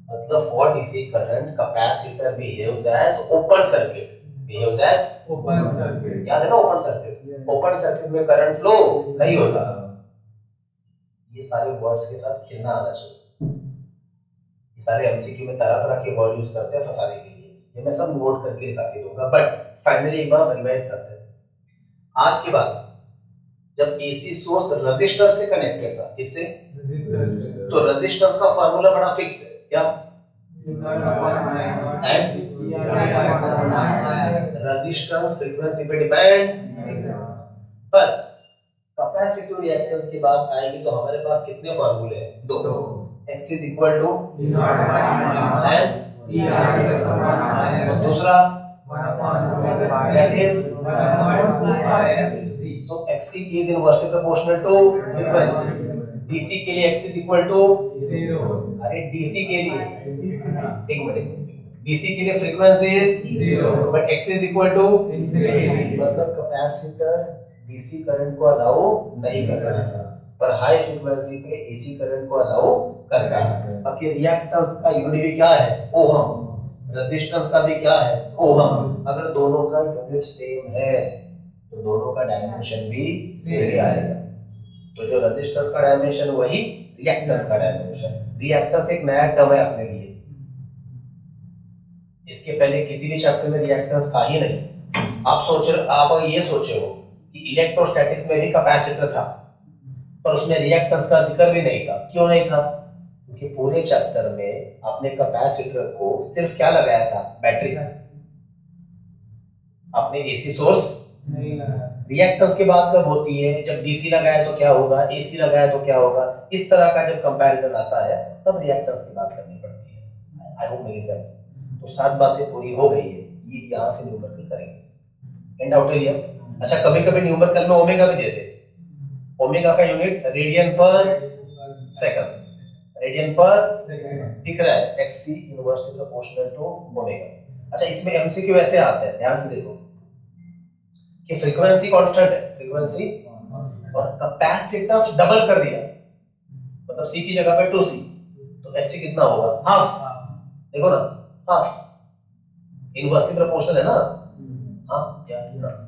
मतलब for DC current capacitor behaves as open circuit, behaves as open circuit. याद है ना ओपन सर्किट, ओपन सर्किट में करंट फ्लो नहीं होता। ये सारे वर्ड्स के साथ खेलना आना चाहिए। ये सारे एमसीक्यू में तरह तरह के वर्ड यूज करते हैं फंसाने के लिए, ये मैं सब नोट करके लिखा के दूंगा, बट फाइनली एक बार रिवाइज करते हैं। आज के बाद जब एसी सोर्स रेजिस्टर से कनेक्टेड था, इससे तो रेजिस्टेंस का फार्मूला बड़ा फिक्स है, क्या? रेजिस्टेंस फ्रीक्वेंसी पे डिपेंड, पर कैपेसिटिव रिएक्टेंस की बात आएगी तो हमारे पास कितने फार्मूले हैं? दो। x is equal to and दूसरा that is so xc is inversely proportional to frequency। dc के लिए x is equal to 0। अरे dc के लिए एक मिनट, dc के लिए frequency is 0 but x is equal to infinity। मतलब कैपेसिटर डीसी करंट को अलाउ नहीं कर रहा है, पर हाई फ्रीक्वेंसी पे एसी करंट को अलाउ कर रहा है। बाकी रिएक्टेंस का यूनिट भी क्या है? ओहम। रेजिस्टेंस का भी क्या है? ओहम। अगर दोनों का यूनिट सेम है तो दोनों का डायमेंशन भी सेम ही आएगा। तो जो रेजिस्टेंस का डायमेंशन वही रिएक्टेंस का डायमेंशन। रिएक्टेंस एक नया टर्म है अपने लिए, इसके पहले किसी भी चैप्टर में रिएक्टेंस था ही नहीं। आप ये सोचे हो कि इलेक्ट्रोस्टैटिक्स में भी कैपेसिटर था पर उसमें रिएक्टेंस का जिक्र भी नहीं था। क्यों नहीं था? क्योंकि पूरे चैप्टर में आपने कैपेसिटर को सिर्फ क्या लगाया था? बैटरी। आपने एसी सोर्स नहीं लगाया। रिएक्टेंस की बात कब होती है? जब डीसी लगाया तो क्या होगा, एसी लगाया तो क्या होगा। इस तरह का जब कंपैरिजन आता है तब रिएक्टेंस की बात करनी पड़ती है। आई होप मेरी सेंस। तो 7 बातें पूरी हो गई है, ये यहां से न्यूमेरिकल करेंगे। एंड आउट लिया। अच्छा, कभी कभी न्यूमेरिकल में ओमेगा भी देते। ओमेगा का यूनिट रेडियन पर सेकंड, रेडियन पर दिख रहा है, xc inversely proportional to omega. अच्छा, इसमें एमसीक्यू ऐसे आते हैं, ध्यान से देखो कि फ्रीक्वेंसी कांस्टेंट है, फ्रीक्वेंसी और कैपेसिटेंस डबल कर दिया, मतलब c की जगह पे 2c, तो xc कितना होगा? हाफ। देखो ना, हाफ इनवर्सली प्रोपोर्शनल है ना। हाँ क्या ना,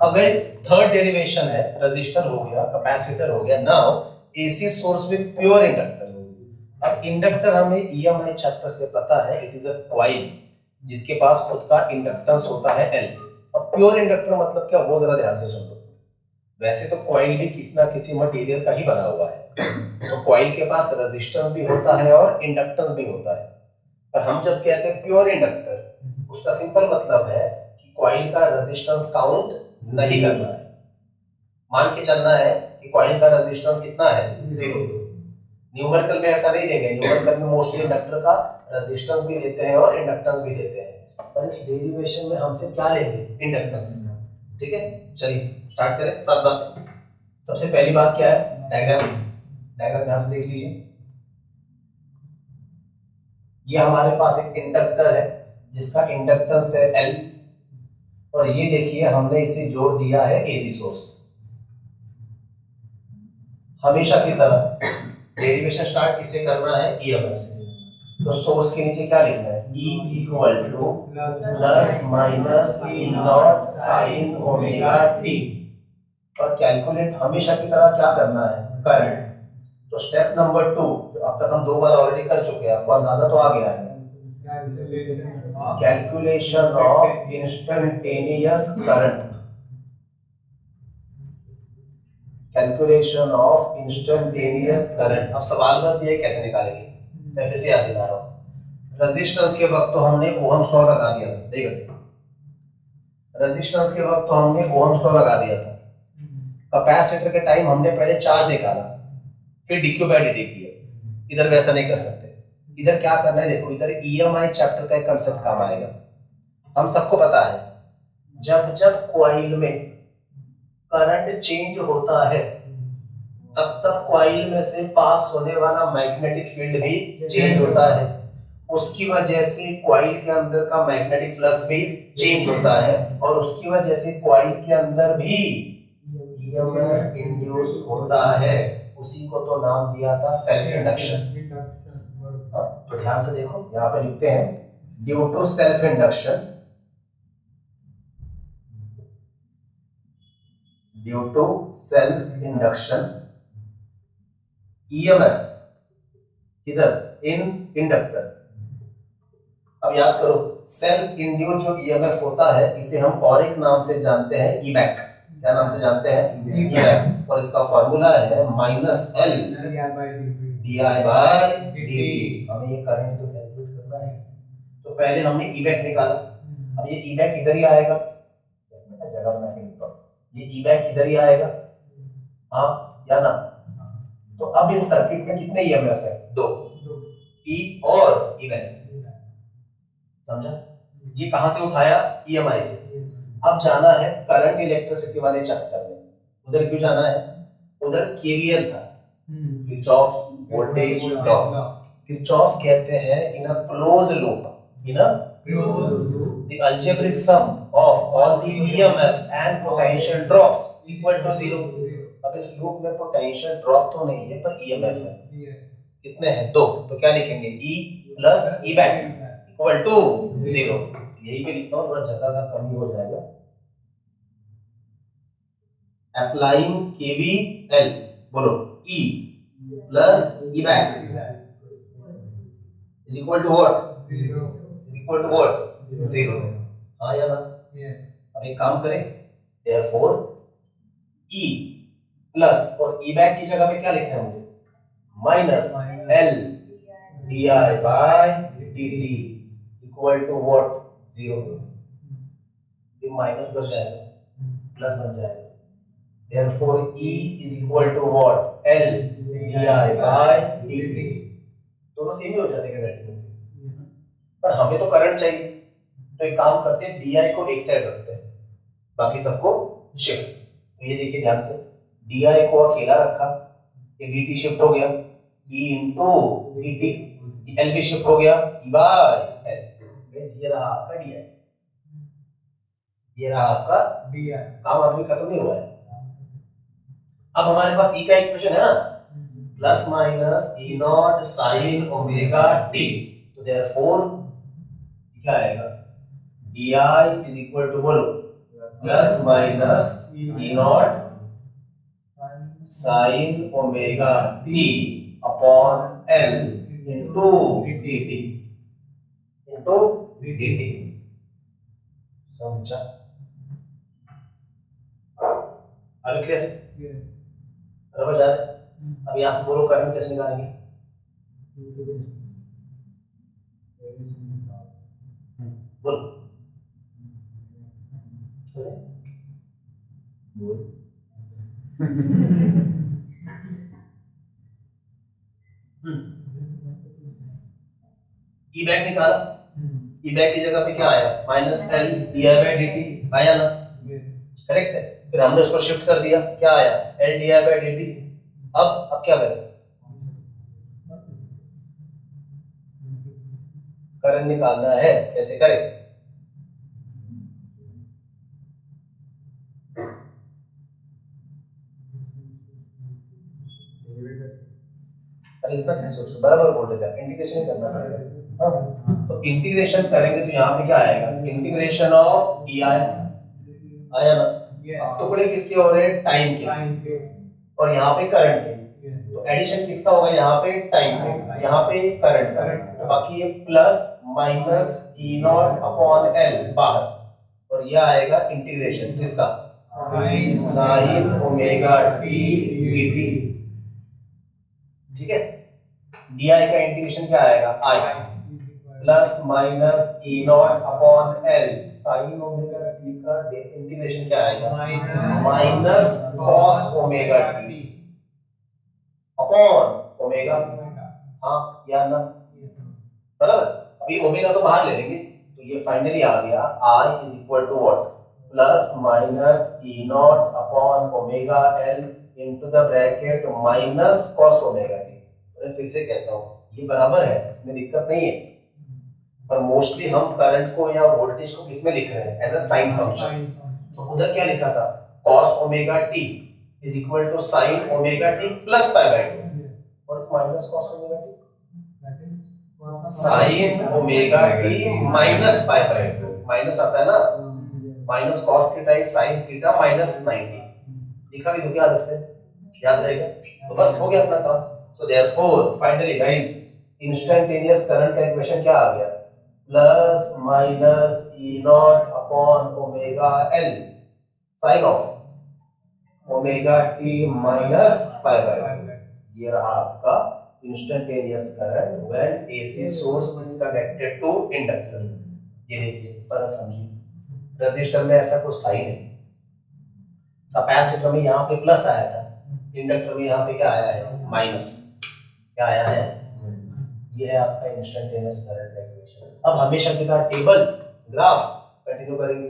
अब गाइस थर्ड डेरिवेशन है, रेजिस्टर हो गया, कैपेसिटर हो गया। Now AC source with pure inductor. अब इंडक्टर हमें ईएमआई चैप्टर से पता है, इट इज अ कॉइल जिसके पास खुद का इंडक्टेंस होता है L। अब प्योर इंडक्टर मतलब क्या, वो जरा ध्यान से सुन लो। वैसे तो कॉइल भी किसी ना किसी मटेरियल का ही बना हुआ है, तो कॉइल के पास रेजिस्टेंस भी होता है और इंडक्टेंस भी होता है। पर हम जब कहते हैं प्योर इंडक्टर, उसका सिंपल मतलब है कि कॉइल का रेजिस्टेंस काउंट नहीं करना है। मान के चलना है कि कॉइल का रेजिस्टेंस कितना है? 0। न्यूमेरिकल में ऐसा नहीं देंगे, न्यूमेरिकल में मोस्टली इंडक्टर का रेजिस्टेंस भी देते हैं और इंडक्टेंस भी देते हैं, पर इस डेरिवेशन में हमसे क्या लेंगे? इंडक्टेंस। ठीक है, चलिए स्टार्ट करें। 7 बातें। सबसे पहली बात क्या है? डायग्राम। डायग्राम ध्यान से देख लीजिए। ये हमारे पास एक इंडक्टर है जिसका इंडक्टेंस है L, और ये देखिए हमने इसे जोड़ दिया है एसी सोर्स। हमेशा की तरह डेरिवेशन स्टार्ट किससे करना है? ईएमएफ से। तो सोर्स के नीचे क्या लिखना है? E equal to plus minus E not sine omega t। और कैलकुलेट हमेशा की तरह क्या करना है? करंट। तो स्टेप नंबर 2, अब तक हम 2 बार ऑलरेडी कर चुके हैं, आपको अंदाजा तो आ गया है। Calculation of instantaneous current. Calculation of instantaneous current. अब सवाल बस ये कैसे निकालेंगे, मैं फिर से याद दिला रहा हूं। रेजिस्टेंस के वक्त तो हमने ओहम्स लॉ लगा दिया था, देखिए रेजिस्टेंस के वक्त तो हमने ओहम्स लॉ लगा दिया था। कैपेसिटर के टाइम हमने पहले चार्ज निकाला, फिर डीक्यू बाय डी किया। इधर वैसा नहीं कर सकते, इधर क्या करना है? देखो इधर ईएमआई चैप्टर का एक कांसेप्ट काम आएगा। हम सबको पता है जब जब कॉइल में करंट चेंज होता है, तब कॉइल में से पास होने वाला मैग्नेटिक फील्ड भी चेंज होता है, उसकी वजह से कॉइल के अंदर का मैग्नेटिक फ्लक्स भी चेंज होता है, और उसकी वजह से कॉइल के अंदर भी ईएमएफ इंड्यूस होता है। उसी को तो नाम दिया था सेल्फ इंडक्शन। तो ध्यान से देखो, यहाँ पे लिखते हैं due to self induction, due to self induction EMF किधर, इन इंडक्टर। अब याद करो, सेल्फ इंड्यूस जो ईएमएफ होता है इसे हम और एक नाम से जानते हैं, ईबैक। क्या नाम से जानते हैं, ईबैक। और इसका फॉर्मूला है minus L D I by D T. हमें ये करंट तो कैलकुलेट करना है, तो पहले हमने ईबैक निकाला। अब ये ईबैक इधर ही आएगा, जगह बना के लिखता हूं, ये ईबैक इधर ही आएगा, हाँ या ना। तो अब इस सर्किट में कितने ईएमएफ है, दो, ई और ईबैक। समझा? ये कहां से उठाया, ईएमआई से। अब जाना है करंट इलेक्ट्रिसिटी वाले चैप्टर में। उधर क्यों जाना है, उधर केवीएल था, किरचॉफ्स वोल्टेज लॉ। किरचॉफ कहते हैं in a close loop, in a close loop the algebraic sum of all the EMFs and potential drops equal to 0। अब इस लूप में पोटेंशियल ड्रॉप तो नहीं है पर ईएमएफ है, कितने हैं, दो। तो क्या लिखेंगे, E plus E back equal to 0। यही पे लिखता हूं, थोड़ा जगह का कमी हो जाएगा। अप्लाइंग केवीएल, बोलो, E plus E back is equal to what, is equal to what, 0। हाँ या ना? अब एक काम करें, therefore E प्लस और E बैक की जगह पे क्या लिखना है मुझे, minus L D I by D T equal to what, 0। ये माइनस बन जाएगा, प्लस बन जाएगा। therefore E is equal to what, L D I by D T. दोनों सेम ही हो जाते हैं एग्जैक्टली, पर हमें तो करंट चाहिए, तो एक काम करते हैं, डी आई को एक साइड रखते हैं, बाकी सबको शिफ्ट। तो ये देखिए ध्यान से, डी आई को अकेला रखा, ये डी टी शिफ्ट हो गया, E into D T, L भी शिफ्ट हो गया, ई बाय एल। ये रहा आपका डी आई, ये रहा आपका डी आई। काम अभी खत्म नहीं हुआ है। अब हमारे पास ई का इक्वेशन है ना, plus minus E naught sine omega T. तो देयरफॉर क्या आएगा, D I is equal to, बोलो, plus minus E naught sine omega T upon L into D T, into D T. समझा? अभी क्लियर है? बराबर जा रहे? अब यहाँ से बोलो करंट कैसे निकालेंगे, बोलो, बोल। ई बैक निकाला, ई बैक की जगह पे क्या आया, minus L D I by D T आया ना, करेक्ट है। फिर हमने उसको शिफ्ट कर दिया, क्या आया, L D I by D T. अब क्या करें, करंट निकालना है, कैसे करें, अरे इतना क्या सोच रहे, बराबर बोल रहे थे, इंटीग्रेशन करना पड़ेगा। हाँ, तो इंटीग्रेशन करेंगे तो यहाँ पे क्या आएगा, इंटीग्रेशन ऑफ डी आई आया ना। अब टुकड़े किसके हो रहे हैं, टाइम के, और यहाँ पे करंट के। तो एडिशन किसका होगा, यहाँ पे टाइम पे, यहाँ पे करंट का। तो बाकी ये plus minus E naught upon L बाहर, और ये आएगा इंटीग्रेशन किसका, साइन ओमेगा टी डी। ठीक है, डी आई का इंटीग्रेशन क्या आएगा, I plus minus E naught upon L sine omega T का इंटीग्रेशन क्या आएगा, minus cos omega T upon omega. हाँ या ना, बराबर। अभी ओमेगा तो बाहर ले लेंगे, तो ये फाइनली आ गया I is equal to what, plus minus E naught upon omega L into the bracket minus cos omega T. मैं फिर से कहता हूँ, ये बराबर है, इसमें दिक्कत नहीं है, पर मोस्टली हम करंट को या वोल्टेज को किसमें लिख रहे हैं? As a sine function. तो उधर क्या लिखा था? cos omega T is equal to sin omega T plus pi by 2। What is minus cos omega T? sin omega T minus pi by 2। Minus आता है ना, minus cos theta is sin theta minus 90। लिखा भी तो क्या अलग से याद रहेगा, तो बस हो गया अपना काम। So therefore finally guys, instantaneous current का इक्वेशन क्या आ गया? Plus minus E naught upon omega L sine of omega T minus pi by. ये रहा आपका instantaneous current when AC source is connected to inductor. ये देखिए फर्क समझिए, रजिस्टर में ऐसा कुछ था ही नहीं, कैपेसिटर में यहाँ पे प्लस आया था, इंडक्टर में यहाँ पे क्या आया है? माइनस। क्या आया है? ये है आपका इंस्टेंटेनियस करंट का इक्वेशन। अब हमेशा की तरह टेबल ग्राफ कंटिन्यू करेंगे,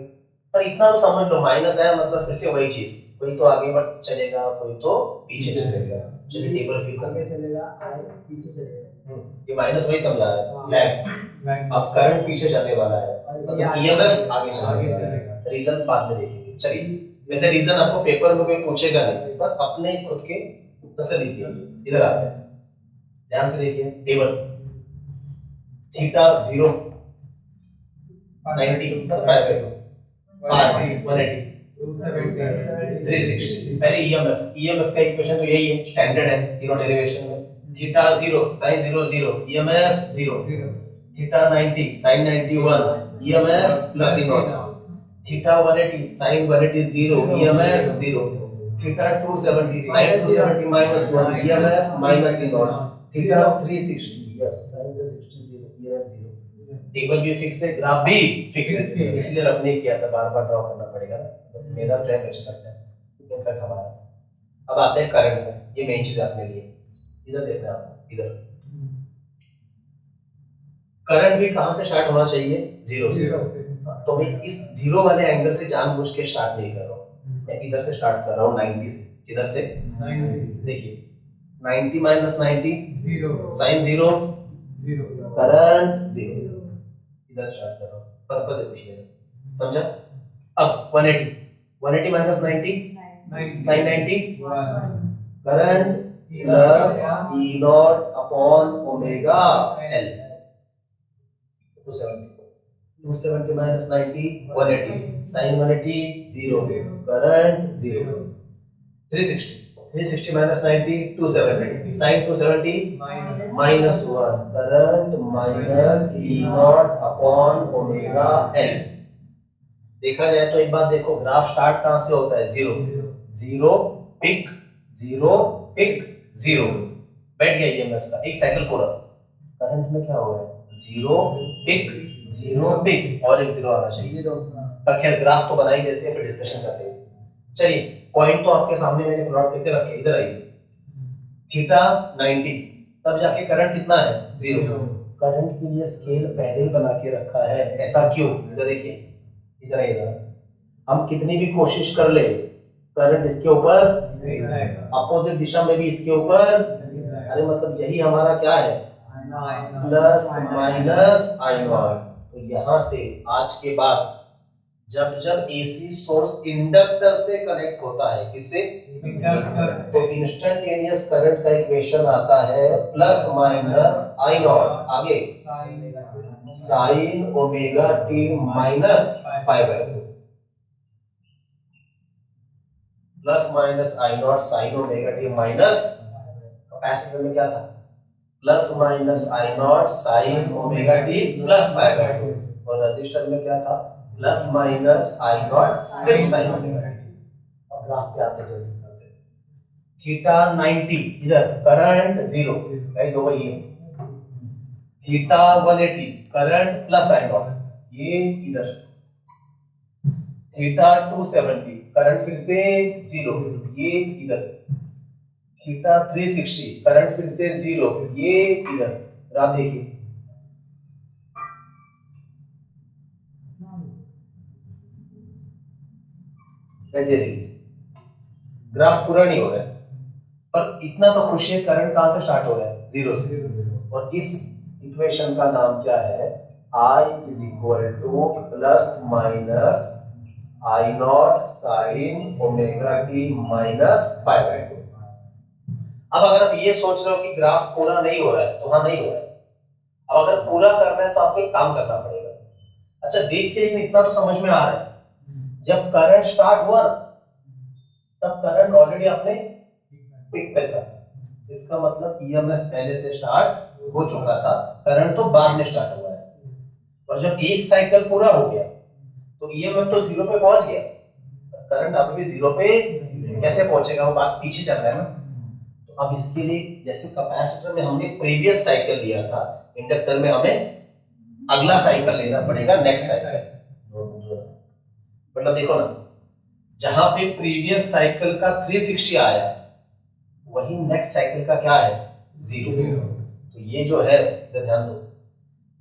पर इतना तो समझ लो, माइनस है मतलब फिर से वही चीज, कोई तो आगे बढ़ चलेगा, कोई तो पीछे चलेगा। चलिए टेबल फिल करके चलेगा, पीछे चलेगा। ये माइनस वही समझा रहा है, लैग। अब करंट पीछे चलने वाला है, मतलब ईएमएफ आगे चलेगा। रीजन बाद में देखेंगे। चलिए, वैसे रीजन आपको पेपर में कोई पूछेगा नहीं, पर अपने खुद के तसल्ली के लिए इधर आते हैं, ध्यान से देखिए टेबल। Theta 0 90 pi by 2 180 360। पहले ईएमएफ का इक्वेशन तो यही है, स्टैंडर्ड है तीनों डेरिवेशन में। Theta 0 sin 0 0 EMF 0, theta 90 sin 90 1 EMF plus E not, theta 180 sin 180 0 EMF 0, theta 270 sin 270 minus 1 EMF minus E not, theta 360 yes sin 360 0 EMF 0। Table भी fix है, ग्राफ भी फिक्स है, इसलिए रब नहीं किया था, बार-बार ड्रॉ करना पड़ेगा ना, मेरा ट्रैक बच सकता है इनका हमारा। अब आते हैं करंट में, ये मेन चीज अपने लिए इधर देखना है आपको। इधर करंट भी कहां से स्टार्ट होना चाहिए? 0 से। तो मैं इस 0 वाले एंगल से जानबूझ के स्टार्ट नहीं कर रहा हूं, मैं इधर से स्टार्ट कर रहा हूं 90 से। इधर से 90, देखिए 90 माइनस 90 0 sin 0 0 करंट 0। इधर स्टार्ट कर रहा हूं, पर्पस है कुछ नहीं, समझा? अब 180 माइनस 90 sin 90 करंट प्लस ई naught upon omega L 270 minus 90 180 sin 180 0 current 0 360 minus 90 270 sin 270 minus 1 current minus E naught upon omega L. देखा जाए तो एक बात देखो, ग्राफ स्टार्ट कहां से होता है? 0 0 पिक 0 पिक 0, बैठ गया ईएमएफ का एक साइकिल पूरा। करंट में क्या हो रहा है? 0 पिक 0 पिक और एक 0 आना चाहिए, पर खैर ग्राफ तो बना ही देते हैं, फिर डिस्कशन करते हैं। चलिए पॉइंट तो आपके सामने मैंने प्लॉट करके रखे, इधर आइए। थीटा 90 तब जाके करंट कितना है? 0। करंट के लिए स्केल पहले ही बना के रखा है, ऐसा क्यों? इधर देखिए, इधर इधर हम कितनी भी कोशिश कर ले, करंट इसके ऊपर, अपोजिट दिशा में भी इसके ऊपर, अरे मतलब यही हमारा क्या है? प्लस माइनस आई नॉट। तो यहां से आज के बाद जब जब एसी सोर्स इंडक्टर से कनेक्ट होता है, किससे? इंडक्टर, तो इंस्टेंटेनियस करंट का इक्वेशन आता है प्लस माइनस आई नॉट, आगे sign omega T minus pi by 2, plus minus I not sine omega T minus, capacitor में क्या था? Plus minus I not sine omega T plus pi by 2, और register में क्या था? प्लस माइनस आई नॉट सिर्फ sign omega T. अब graph पे आते जल्दी करते हैं। थीटा 90 इधर करंट 0 गाइस होगा ये, theta 180 current plus I not, ये इधर थीटा 270 करंट फिर से 0, ये इधर थीटा 360 करंट फिर से 0, ये इधर। ग्राफ देखिए, कैसे देखिए ग्राफ पूरा नहीं हो रहा है, इतना तो खुशी है, करंट कहां से स्टार्ट हो रहा है? जीरो से। और इस इक्वेशन का नाम क्या है? I is equal to plus minus I not sine omega T minus pi by 2। अब अगर आप ये सोच रहे हो कि ग्राफ पूरा नहीं हो रहा है, तो हाँ नहीं हो रहा है। अब अगर पूरा करना है तो आपको एक काम करना पड़ेगा। अच्छा देख के इतना तो समझ में आ रहा है, जब करंट स्टार्ट हुआ ना, तब करंट ऑलरेडी अपने पिक पे था। इसका मतलब ईएमएफ पहले से स्टार्ट हो चुका था, करंट तो बाद में स्टार्ट हुआ है। और जब एक साइकिल पूरा हो गया तो ईएमएफ तो जीरो पे पहुंच गया, करंट अभी भी जीरो पे कैसे पहुंचेगा? वो बात पीछे चल रहा है ना। तो अब इसके लिए जैसे कैपेसिटर में हमने प्रीवियस साइकिल लिया था, इंडक्टर में हमें अगला साइकिल लेना पड़ेगा, नेक्स्ट साइकिल। मतलब देखो ना, जहां पे प्रीवियस साइकिल का 360 आया, वही नेक्स्ट साइकिल का क्या है? जीरो। तो ये जो है, ध्यान दो,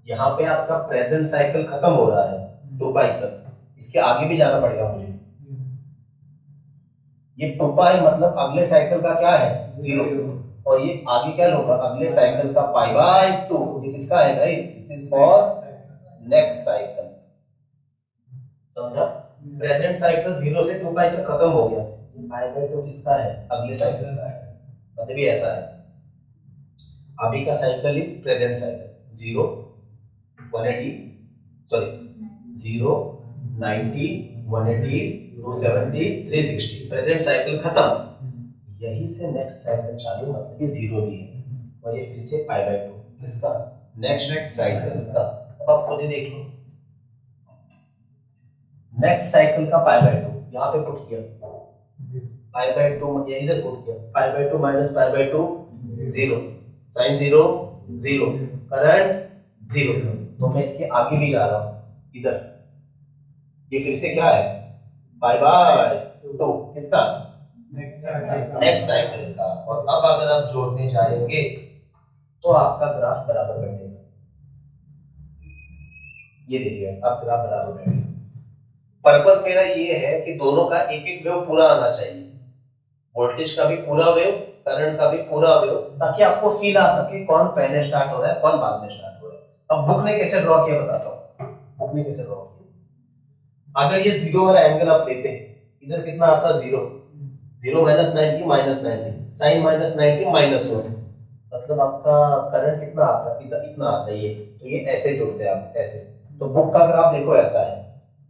यहाँ पे आपका प्रेजेंट साइकिल खत्म हो रहा है 2 पाई तक, इसके आगे भी जाना पड़ेगा मुझे। ये 2 पाई मतलब अगले साइकिल का क्या है? जीरो। और ये आगे क्या लूंगा? अगले साइकिल का पाई बाय 2। ये किसका है भाई? This is for next cycle. समझा? प्रेजेंट साइकिल 0 से 2 पाई तक खत्म हो गया, ये पाई बाय 2 किसका है? अगले साइकिल का है। मतलब ये ऐसा है, अभी का cycle is present cycle 0 180 sorry 0 90 180 270 360, present cycle खत्म। यही से नेक्स्ट साइकिल चालू, मतलब ये 0 भी है, और ये फिर से पाई बाय 2 किसका? नेक्स्ट साइकिल का। अब आप खुद ही देख लो, नेक्स्ट साइकिल का पाई बाय 2 यहाँ पे पुट किया, पाई बाय 2 ये इधर पुट किया, pi by 2 minus pi by 2 0, sine 0 0, current 0। तो मैं इसके आगे भी जा रहा हूं इधर, ये फिर से क्या है? पाई बाय 2 किसका? नेक्स्ट साइकिल का। और अब अगर आप जोड़ने जाएंगे तो आपका ग्राफ बराबर बैठेगा। ये देखिए, अब ग्राफ बराबर बैठेगा। पर्पस मेरा ये है कि दोनों का एक एक वेव पूरा आना चाहिए, वोल्टेज का भी पूरा वेव, करंट का भी पूरा वेव, ताकि आपको फील आ सके कौन पहले स्टार्ट हो रहा है, कौन बाद में स्टार्ट हो रहा है। अब बुक ने कैसे ड्रॉ किया बताता हूं। बुक ने कैसे ड्रॉ किया, अगर ये 0 वाला एंगल आप लेते हैं, इधर कितना आता? 0 0 minus 90 minus 90, sine minus 90 minus 1, मतलब आपका करंट कितना आता है? इधर इतना आता है। ये तो ये ऐसे जोड़ते हैं आप, ऐसे। तो बुक का ग्राफ देखो ऐसा है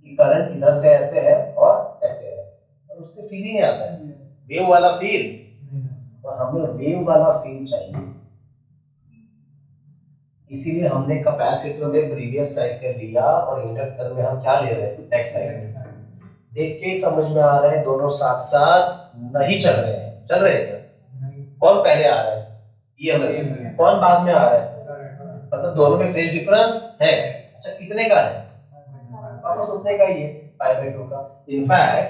कि करंट इधर से ऐसे है और ऐसे है, और उससे फील ही नहीं आता है, वेव वाला फील। और हमें वेव वाला फील चाहिए, इसीलिए हमने कैपेसिटर में प्रीवियस साइकिल लिया और इंडक्टर में हम क्या ले रहे हैं? Next cycle. देख के समझ में आ रहा है दोनों साथ साथ नहीं चल रहे हैं। चल रहे हैं क्या? कौन पहले आ रहा है? ईएमएफ। कौन बाद में आ रहा है? मतलब दोनों में फेज डिफरेंस है। अच्छा कितने का है? वापस उतने का ही है, पाई बाय 2 का। इनफैक्ट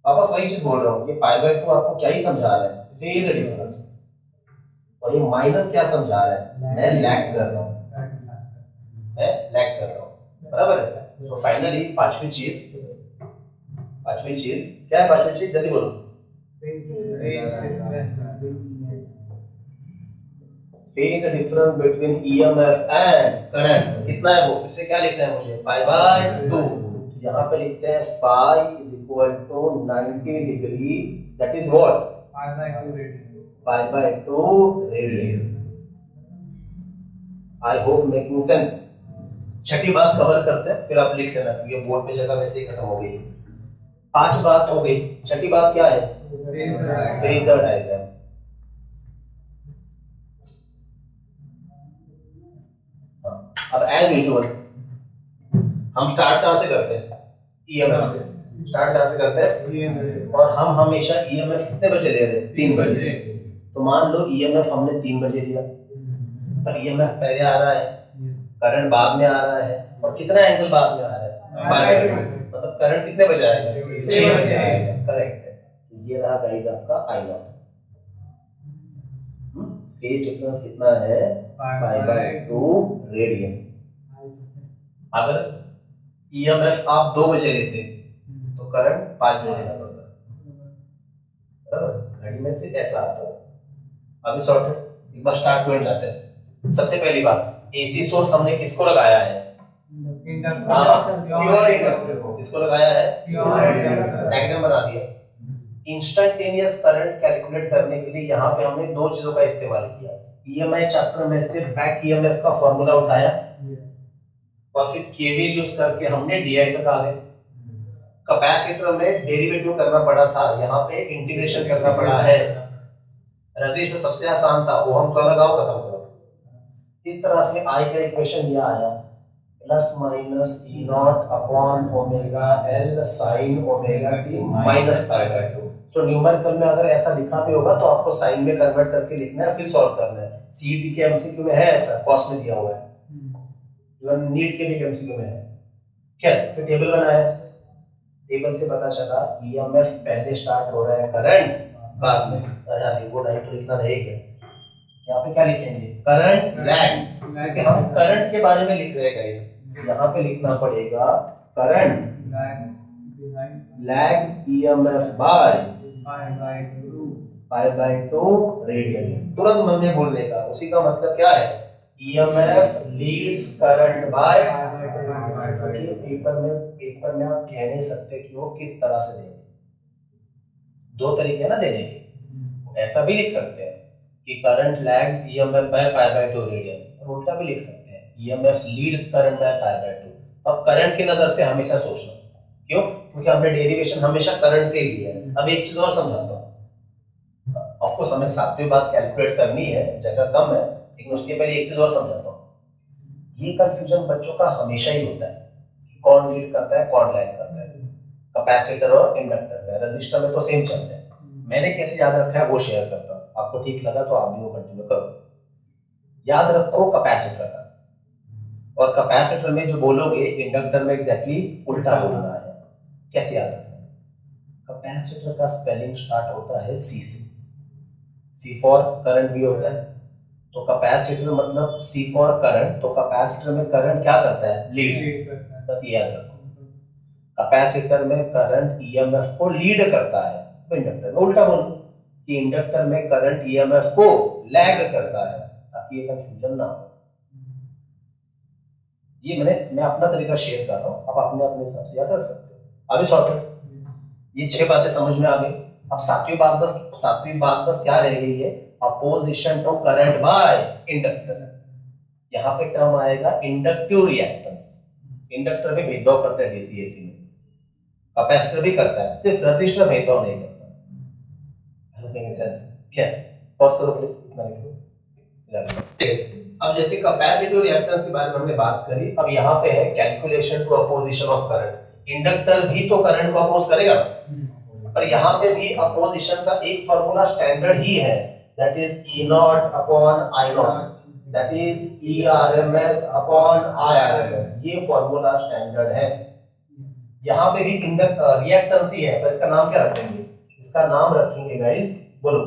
वापस वही चीज बोल रहा हूँ, ये पाई बाय 2 आपको क्या ही समझा रहा है? Phase difference. और ये माइनस क्या समझा रहा है? मैं लैग कर रहा हूँ, मैं लैग कर रहा हूँ, बराबर है। तो फाइनली पांचवी चीज क्या है? पांचवी चीज जल्दी बोलो। Phase difference between EMF and current कितना है? वो फिर से क्या लिखना है मुझे? Pi by 2। यहाँ पे लिखते हैं pi is equal to 90 degree, that is what? Pi by 2 radian. I hope making sense. छठी बात कवर करते हैं, फिर आप लिख लेना, क्योंकि बोर्ड पे जगह वैसे ही खत्म हो गई। 5 बात हो गई, छठी बात क्या है? Phasor diagram. अब एज यूजुअल हम स्टार्ट कहां से करते हैं? ईएमएफ से। स्टार्ट कहां से करते हैं? और हम हमेशा ईएमएफ कितने बजे ले रहे हैं? 3 बजे। तो मान लो ईएमएफ हमने 3 बजे लिया, पर ईएमएफ पहले आ रहा है, करंट बाद में आ रहा है, और कितना एंगल बाद में आ रहा है? मतलब करंट कितने बजे आएगा? 6 बजे आएगा। करेक्ट है। ये रहा गाइस आपका आई नॉट। फेज डिफरेंस कितना है? पाई बाय 2 रेडियन। अगर ईएमएफ आप 2 बजे लेते तो करंट 5 बजे लेना पड़ता, बराबर? घड़ी में फिर ऐसा आता है, अभी सॉर्टेड। एक बार स्टार्ट पॉइंट जाते हैं। सबसे पहली बात, एसी सोर्स हमने किसको लगाया है? प्योर इंडक्टर को। किसको लगाया है? डायग्राम बना दिया। इंस्टेंटेनियस करंट कैलकुलेट करने के लिए यहाँ पे हमने दो चीजों का इस्तेमाल किया। ईएमआई चैप्टर में से बैक ईएमएफ का फॉर्मूला उठाया और फिर केवीएल यूज करके हमने डीआई तक आ गए। कैपेसिटर में डेरिवेटिव करना पड़ा था, यहाँ पे इंटीग्रेशन करना पड़ा है। रजिस्टर सबसे आसान था, वो हम तो लगाओ खत्म करो। इस तरह से आई का इक्वेशन ये आया, plus minus E naught upon omega L sine omega T minus pi by 2। तो न्यूमेरिकल में अगर ऐसा लिखा भी होगा तो आपको साइन में कन्वर्ट करके लिखना है, फिर सॉल्व करना है। सीईटी के एमसीक्यू में है ऐसा, कॉस्ट में दिया हुआ है, इवन नीट के भी एमसीक्यू में है। क्या फिर टेबल बनाया, टेबल से पता चला ईएमएफ पहले स्टार्ट हो रहा है करंट बाद में। यहाँ वो डायरेक्ट लिखना रहेगा, यहाँ पे क्या लिखेंगे? करंट लैग्स, क्योंकि हम करंट के बारे में लिख रहे हैं गाइस। यहाँ पे लिखना पड़ेगा current lags EMF by pi by 2 radian. तुरंत मन में बोलने का, उसी का मतलब क्या है? EMF leads current by. Paper में आप कह नहीं सकते कि वो किस तरह से देंगे, दो तरीके ना देने के। ऐसा भी लिख सकते हैं कि current lags EMF by pi by 2 radian, और उल्टा भी लिख सकते हैं EMF leads current by pi by 2। अब करंट की नजर से हमेशा सोचना, क्यों? क्योंकि हमने डेरिवेशन हमेशा करंट से ही लिया है। अब एक चीज और समझाता हूँ, ऑफ कोर्स हमें सातवीं बात कैलकुलेट करनी है, जगह कम है, लेकिन उसके पहले एक चीज और समझाता हूँ। ये कंफ्यूजन बच्चों का हमेशा ही होता है, कौन लीड करता है कौन लैग करता है, कैपेसिटर और इंडक्टर में। रजिस्टर में तो सेम चलते हैं। मैंने कैसे याद रखा है वो शेयर करता हूँ, आपको ठीक लगा तो आप भी वो कंटिन्यू करो। याद रखो कैपेसिटर का, और कैपेसिटर में जो बोलोगे इंडक्टर में एग्जैक्टली उल्टा बोलना है। कैसे याद रखना है? कैपेसिटर का स्पेलिंग स्टार्ट होता है सी से, सी फॉर करंट भी होता है, तो कैपेसिटर मतलब सी फॉर करंट। तो कैपेसिटर में करंट क्या करता है? लीड। बस ये याद रखो, कैपेसिटर में करंट ईएमएफ को लीड करता है। तो इंडक्टर में उल्टा बोलो कि इंडक्टर में करंट ईएमएफ को लैग करता है, ताकि ये कंफ्यूजन ना हो। ये मैं अपना तरीका शेयर कर रहा हूँ, आप अपने अपने हिसाब से याद रख सकते हो। अभी सॉर्टेड, ये 6 बातें समझ में आ गई। अब सातवीं बात बस क्या रह गई है? Opposition to current by inductor. यहाँ पे टर्म आएगा इंडक्टिव रिएक्टेंस। इंडक्टर भी भेदभाव करता है डीसी एसी में, कैपेसिटर भी करता है, सिर्फ रजिस्टर भेदभाव नहीं करता। क्या पॉज करो प्लीज, इतना लिख लो। अब जैसे कैपेसिटिव रिएक्टेंस के बारे में हमने बात करी, अब यहाँ पे है calculation to opposition of current. Inductor भी तो करंट को अपोज करेगा, पर यहाँ पे भी अपोजिशन का एक फॉर्मूला स्टैंडर्ड ही है, that is E naught upon I not, that is E RMS upon I RMS. ये फॉर्मूला स्टैंडर्ड है। यहाँ पे भी रिएक्टेंस ही है, तो इसका नाम क्या रखेंगे? इसका नाम रखेंगे गाइस, बोलो,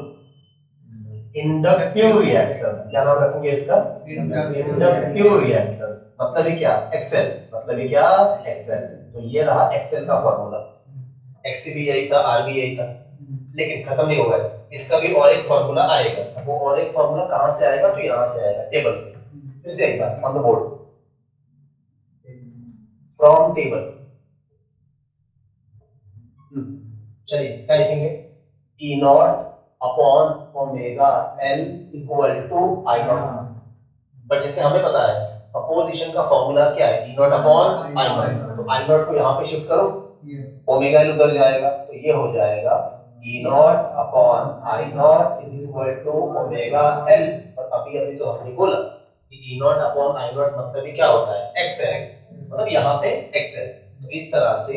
इंडक्टिव रिएक्टेंस। क्या नाम रखेंगे इसका? Inductive reactance. मतलब ही क्या? एक्सएल। मतलब ही क्या? एक्सएल। तो ये रहा एक्सएल का फॉर्मूला। एक्स भी यही था, आर भी यही था, लेकिन खत्म नहीं हुआ है। इसका भी और एक फॉर्मूला आएगा। वो और एक फॉर्मूला कहां से आएगा? तो यहां से आएगा, टेबल से। फिर से एक बार on the board, from table. चलिए क्या लिखेंगे? E naught upon omega L equal to I naught. But जैसे हमें पता है अपोजिशन का फॉर्मूला क्या है? E naught upon I naught. तो आई नॉट को यहाँ पे शिफ्ट करो, ओमेगा एल उधर जाएगा, तो ये हो जाएगा E naught upon I naught is equal to omega L. और अभी तो हमने बोला कि E naught upon I naught मतलब क्या होता है? एक्स है, मतलब यहाँ पे एक्स है। तो इस तरह से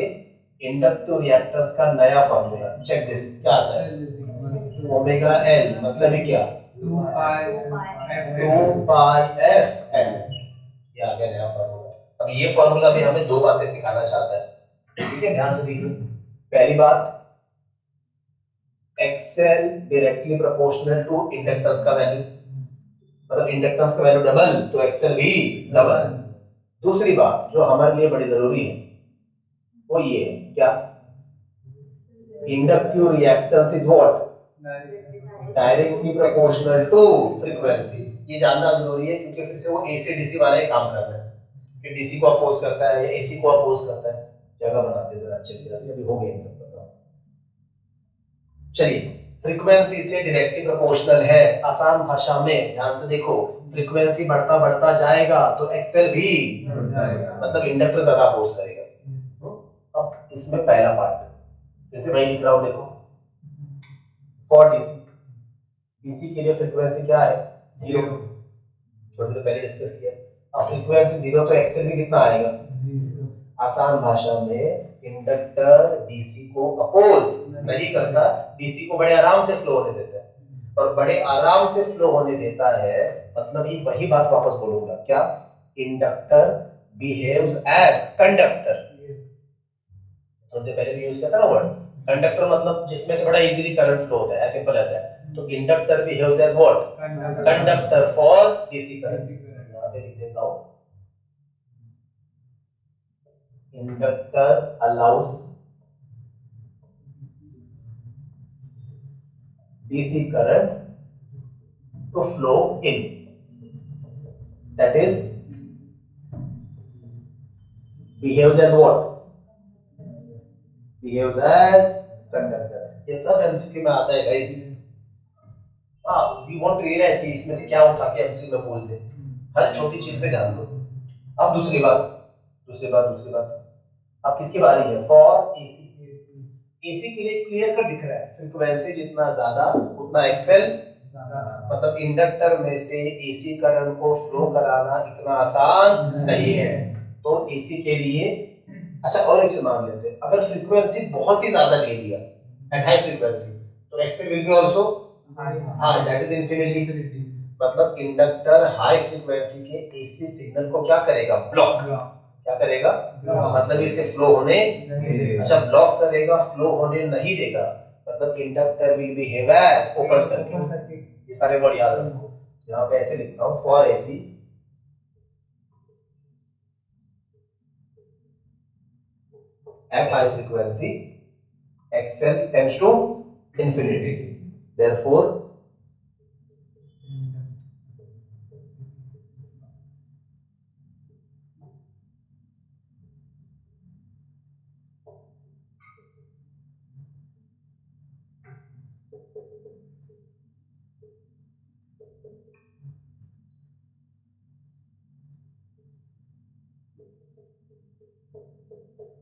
इंडक्टिव रिएक्टेंस का नया फॉर्मूला, चेक दिस, क्या आता है? ओमेगा एल मतलब ही क्या? 2 पाई एफ एल। ये आ गया नया फॉर्मूला। अब ये फॉर्मूला भी हमें दो बातें सिखाना चाहता है, ठीक है? ध्यान से देखिए। पहली बात, XL directly proportional to inductance का वैल्यू, मतलब इंडक्टेंस का वैल्यू डबल तो एक्सएल भी डबल। दूसरी बात जो हमारे लिए बड़ी जरूरी है वो ये है, क्या? Inductive reactance is what? Directly proportional to frequency. ये जानना जरूरी है क्योंकि फिर से वो एसी डीसी वाला ही काम कर रहा है कि डीसी को अपोज करता है या एसी को अपोज करता है। जगह बनाते जरा अच्छे से, अभी हो गया इन सब का। चलिए, फ्रीक्वेंसी से डायरेक्टली प्रोपोर्शनल है। आसान भाषा में ध्यान से देखो, फ्रीक्वेंसी बढ़ता बढ़ता जाएगा तो एक्सएल भी मतलब इंडक्टर ज्यादा अपोज करेगा। अब इसमें पहला पार्ट जैसे मैं लिख रहा हूं, देखो फॉर डीसी, डीसी के लिए फ्रीक्वेंसी क्या है 0, थोड़ी देर पहले डिस्कस किया। अब फ्रीक्वेंसी 0 तो एक्सएल भी कितना आएगा। आसान भाषा में इंडक्टर डीसी को अपोज नहीं करता, डीसी को बड़े आराम से फ्लो होने देता है। और बड़े आराम से फ्लो होने देता है मतलब ही वही बात वापस बोलूंगा, क्या इंडक्टर बिहेव्स एज कंडक्टर। तो पहले भी यूज किया था ना वर्ड कंडक्टर, मतलब जिसमें से बड़ा इजीली करंट फ्लो होता है, एज सिंपल एज दैट। तो inductor behaves as what, conductor for DC current. यहां पे लिख देता हूं, inductor allows DC current to flow in, that is behaves as what, behaves as conductor। ये सब एमसीक्यू में आता है guys. We want to realize कि इसमें से क्या उठा के एमसीक्यू में बोल दे, हर छोटी चीज पे ध्यान दो। अब दूसरी बात अब किसकी बारी है, फॉर एसी। एसी के लिए क्लियर कट दिख रहा है, फ्रीक्वेंसी जितना ज्यादा उतना एक्सेल, मतलब इंडक्टर में से एसी करंट को फ्लो कराना इतना आसान नहीं है। तो एसी के लिए अच्छा और एक चीज मान लेते हैं, अगर फ्रीक्वेंसी बहुत ही ज्यादा ले लिया एट हाई फ्रीक्वेंसी तो XL will be also high, that is infinity. मतलब इंडक्टर हाई फ्रीक्वेंसी के एसी सिग्नल को क्या करेगा, ब्लॉक। क्या करेगा, मतलब इसे फ्लो होने, अच्छा ब्लॉक करेगा, फ्लो होने नहीं देगा, मतलब inductor will behave as open circuit. ये सारे वर्ड याद रखो। यहाँ पे ऐसे लिखता हूँ, for AC at high frequency XL tends to infinity, therefore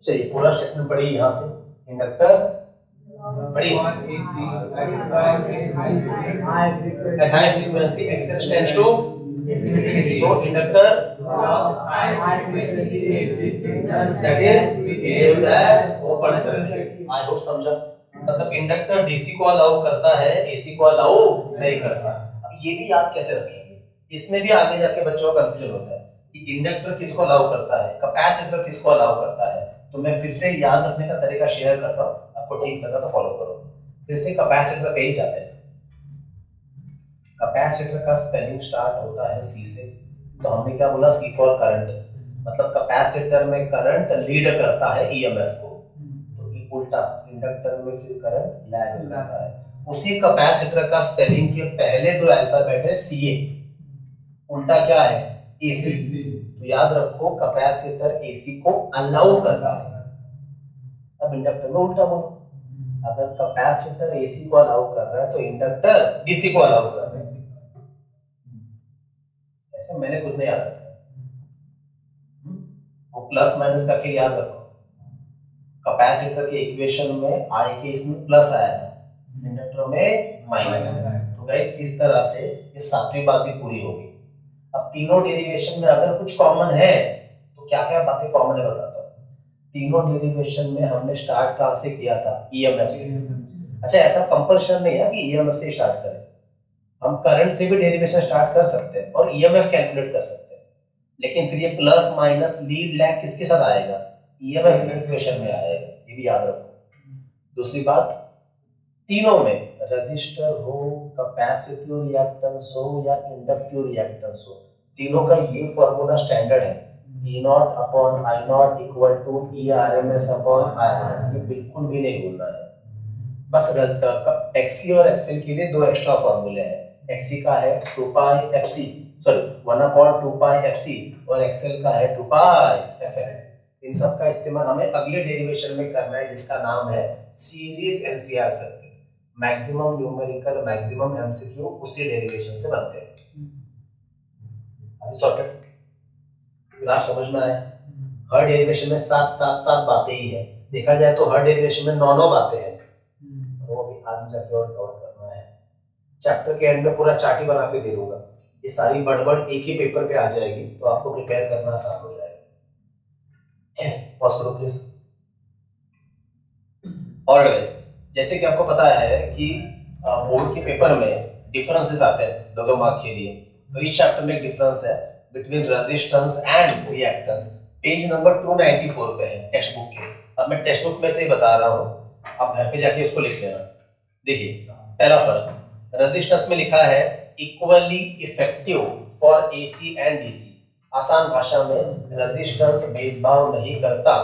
चलिए पूरा स्टेटमेंट पढ़िए यहाँ से। इंडक्टर पढ़िए, at high frequency XL tends to, so inductor that is behaved as open circuit। I hope समझा। मतलब इंडक्टर डीसी को अलाउ करता है, एसी को अलाउ नहीं करता। अब ये भी याद कैसे रखेंगे, इसमें भी आगे जाके बच्चों का कंफ्यूजन होता है कि इंडक्टर किसको अलाउ करता है, कैपेसिटर किसको अलाउ करता है। तो मैं फिर से याद रखने का तरीका शेयर करता हूँ, आपको ठीक लगा तो फॉलो करो। फिर से कैपेसिटर पे ही जाते हैं। कैपेसिटर का स्पेलिंग स्टार्ट होता है सी से, तो हमने क्या बोला, सी फॉर करंट, मतलब कैपेसिटर में करंट लीड करता है ईएमएफ को, तो उल्टा इंडक्टर में फिर करंट लैग करता है। उसी कैपेसिटर का स्पेलिंग के पहले दो अल्फाबेट है सीए, उल्टा क्या है एसी। तो याद रखो कैपेसिटर एसी को अलाउ करता है। अब इंडक्टर में उल्टा बोलो, अगर कैपेसिटर एसी को अलाउ कर रहा है तो इंडक्टर डीसी को अलाउ कर रहा है। ऐसे मैंने खुद ने याद रखा, वो प्लस माइनस करके याद रखो। कैपेसिटर के इक्वेशन में आई के इसमें प्लस आया था, इंडक्टर में माइनस है। तो गाइस इस तरह से ये सातवीं बात भी पूरी होगी। अब तीनों डेरिवेशन में अगर कुछ कॉमन है तो क्या क्या बातें कॉमन है बताता हूँ। तीनों डेरिवेशन में हमने स्टार्ट कहां से किया था, ईएमएफ से। अच्छा ऐसा कंपल्शन नहीं है कि ईएमएफ से स्टार्ट करें, हम करंट से भी डेरिवेशन स्टार्ट कर सकते हैं और ईएमएफ कैलकुलेट कर सकते हैं, लेकिन फिर ये प्लस माइनस लीड लैग किसके साथ आएगा, ईएमएफ इक्वेशन में आएगा, ये भी याद रखो। दूसरी बात, तीनों में रेजिस्टर हो, कैपेसिटिव रिएक्टेंस हो या इंडक्टिव रिएक्टेंस हो, तीनों का ये फॉर्मूला स्टैंडर्ड है, E naught upon I naught equal to E RMS upon RMS। ये बिल्कुल भी नहीं भूलना है। बस XC और XL के लिए दो एक्स्ट्रा फॉर्मूले हैं। XC का है 2 पाई FC, सॉरी 1/2 पाई FC, और XL का है 2 पाई FL। इन सब का इस्तेमाल हमें अगले डेरिवेशन में करना है, जिसका नाम है series NCR circuit. Maximum numerical, maximum MCQ उसी डेरिवेशन से बनते हैं। अभी सॉर्टेड ग्राफ समझ में आया? हर डेरिवेशन में 7 बातें ही है। देखा जाए तो हर डेरिवेशन में 9 बातें हैं। वो भी आगे जाके और कवर करना है। चैप्टर के एंड में पूरा चार्ट ही बना के दे दूंगा। ये सारी बड़बड़ एक ही पेपर पे आ जाएगी, तो आपको प्रिपेयर करना आसान हो जाएगा। पॉज करो प्लीज। और जैसे कि आपको पता है कि बोर्ड के पेपर में डिफरेंसेस आते हैं 2 मार्क के लिए। तो इस चैप्टर में एक डिफरेंस है between resistance and reactance. Page number 294 पे है टेक्स्ट बुक के। अब मैं टेक्स्ट बुक में से ही बता रहा हूँ, आप घर पे जाके इसको लिख लेना। देखिए पहला फर्क, रेजिस्टेंस में लिखा है equally effective for AC and DC। आसान भाषा में रेजिस्टेंस भेदभाव नहीं करता,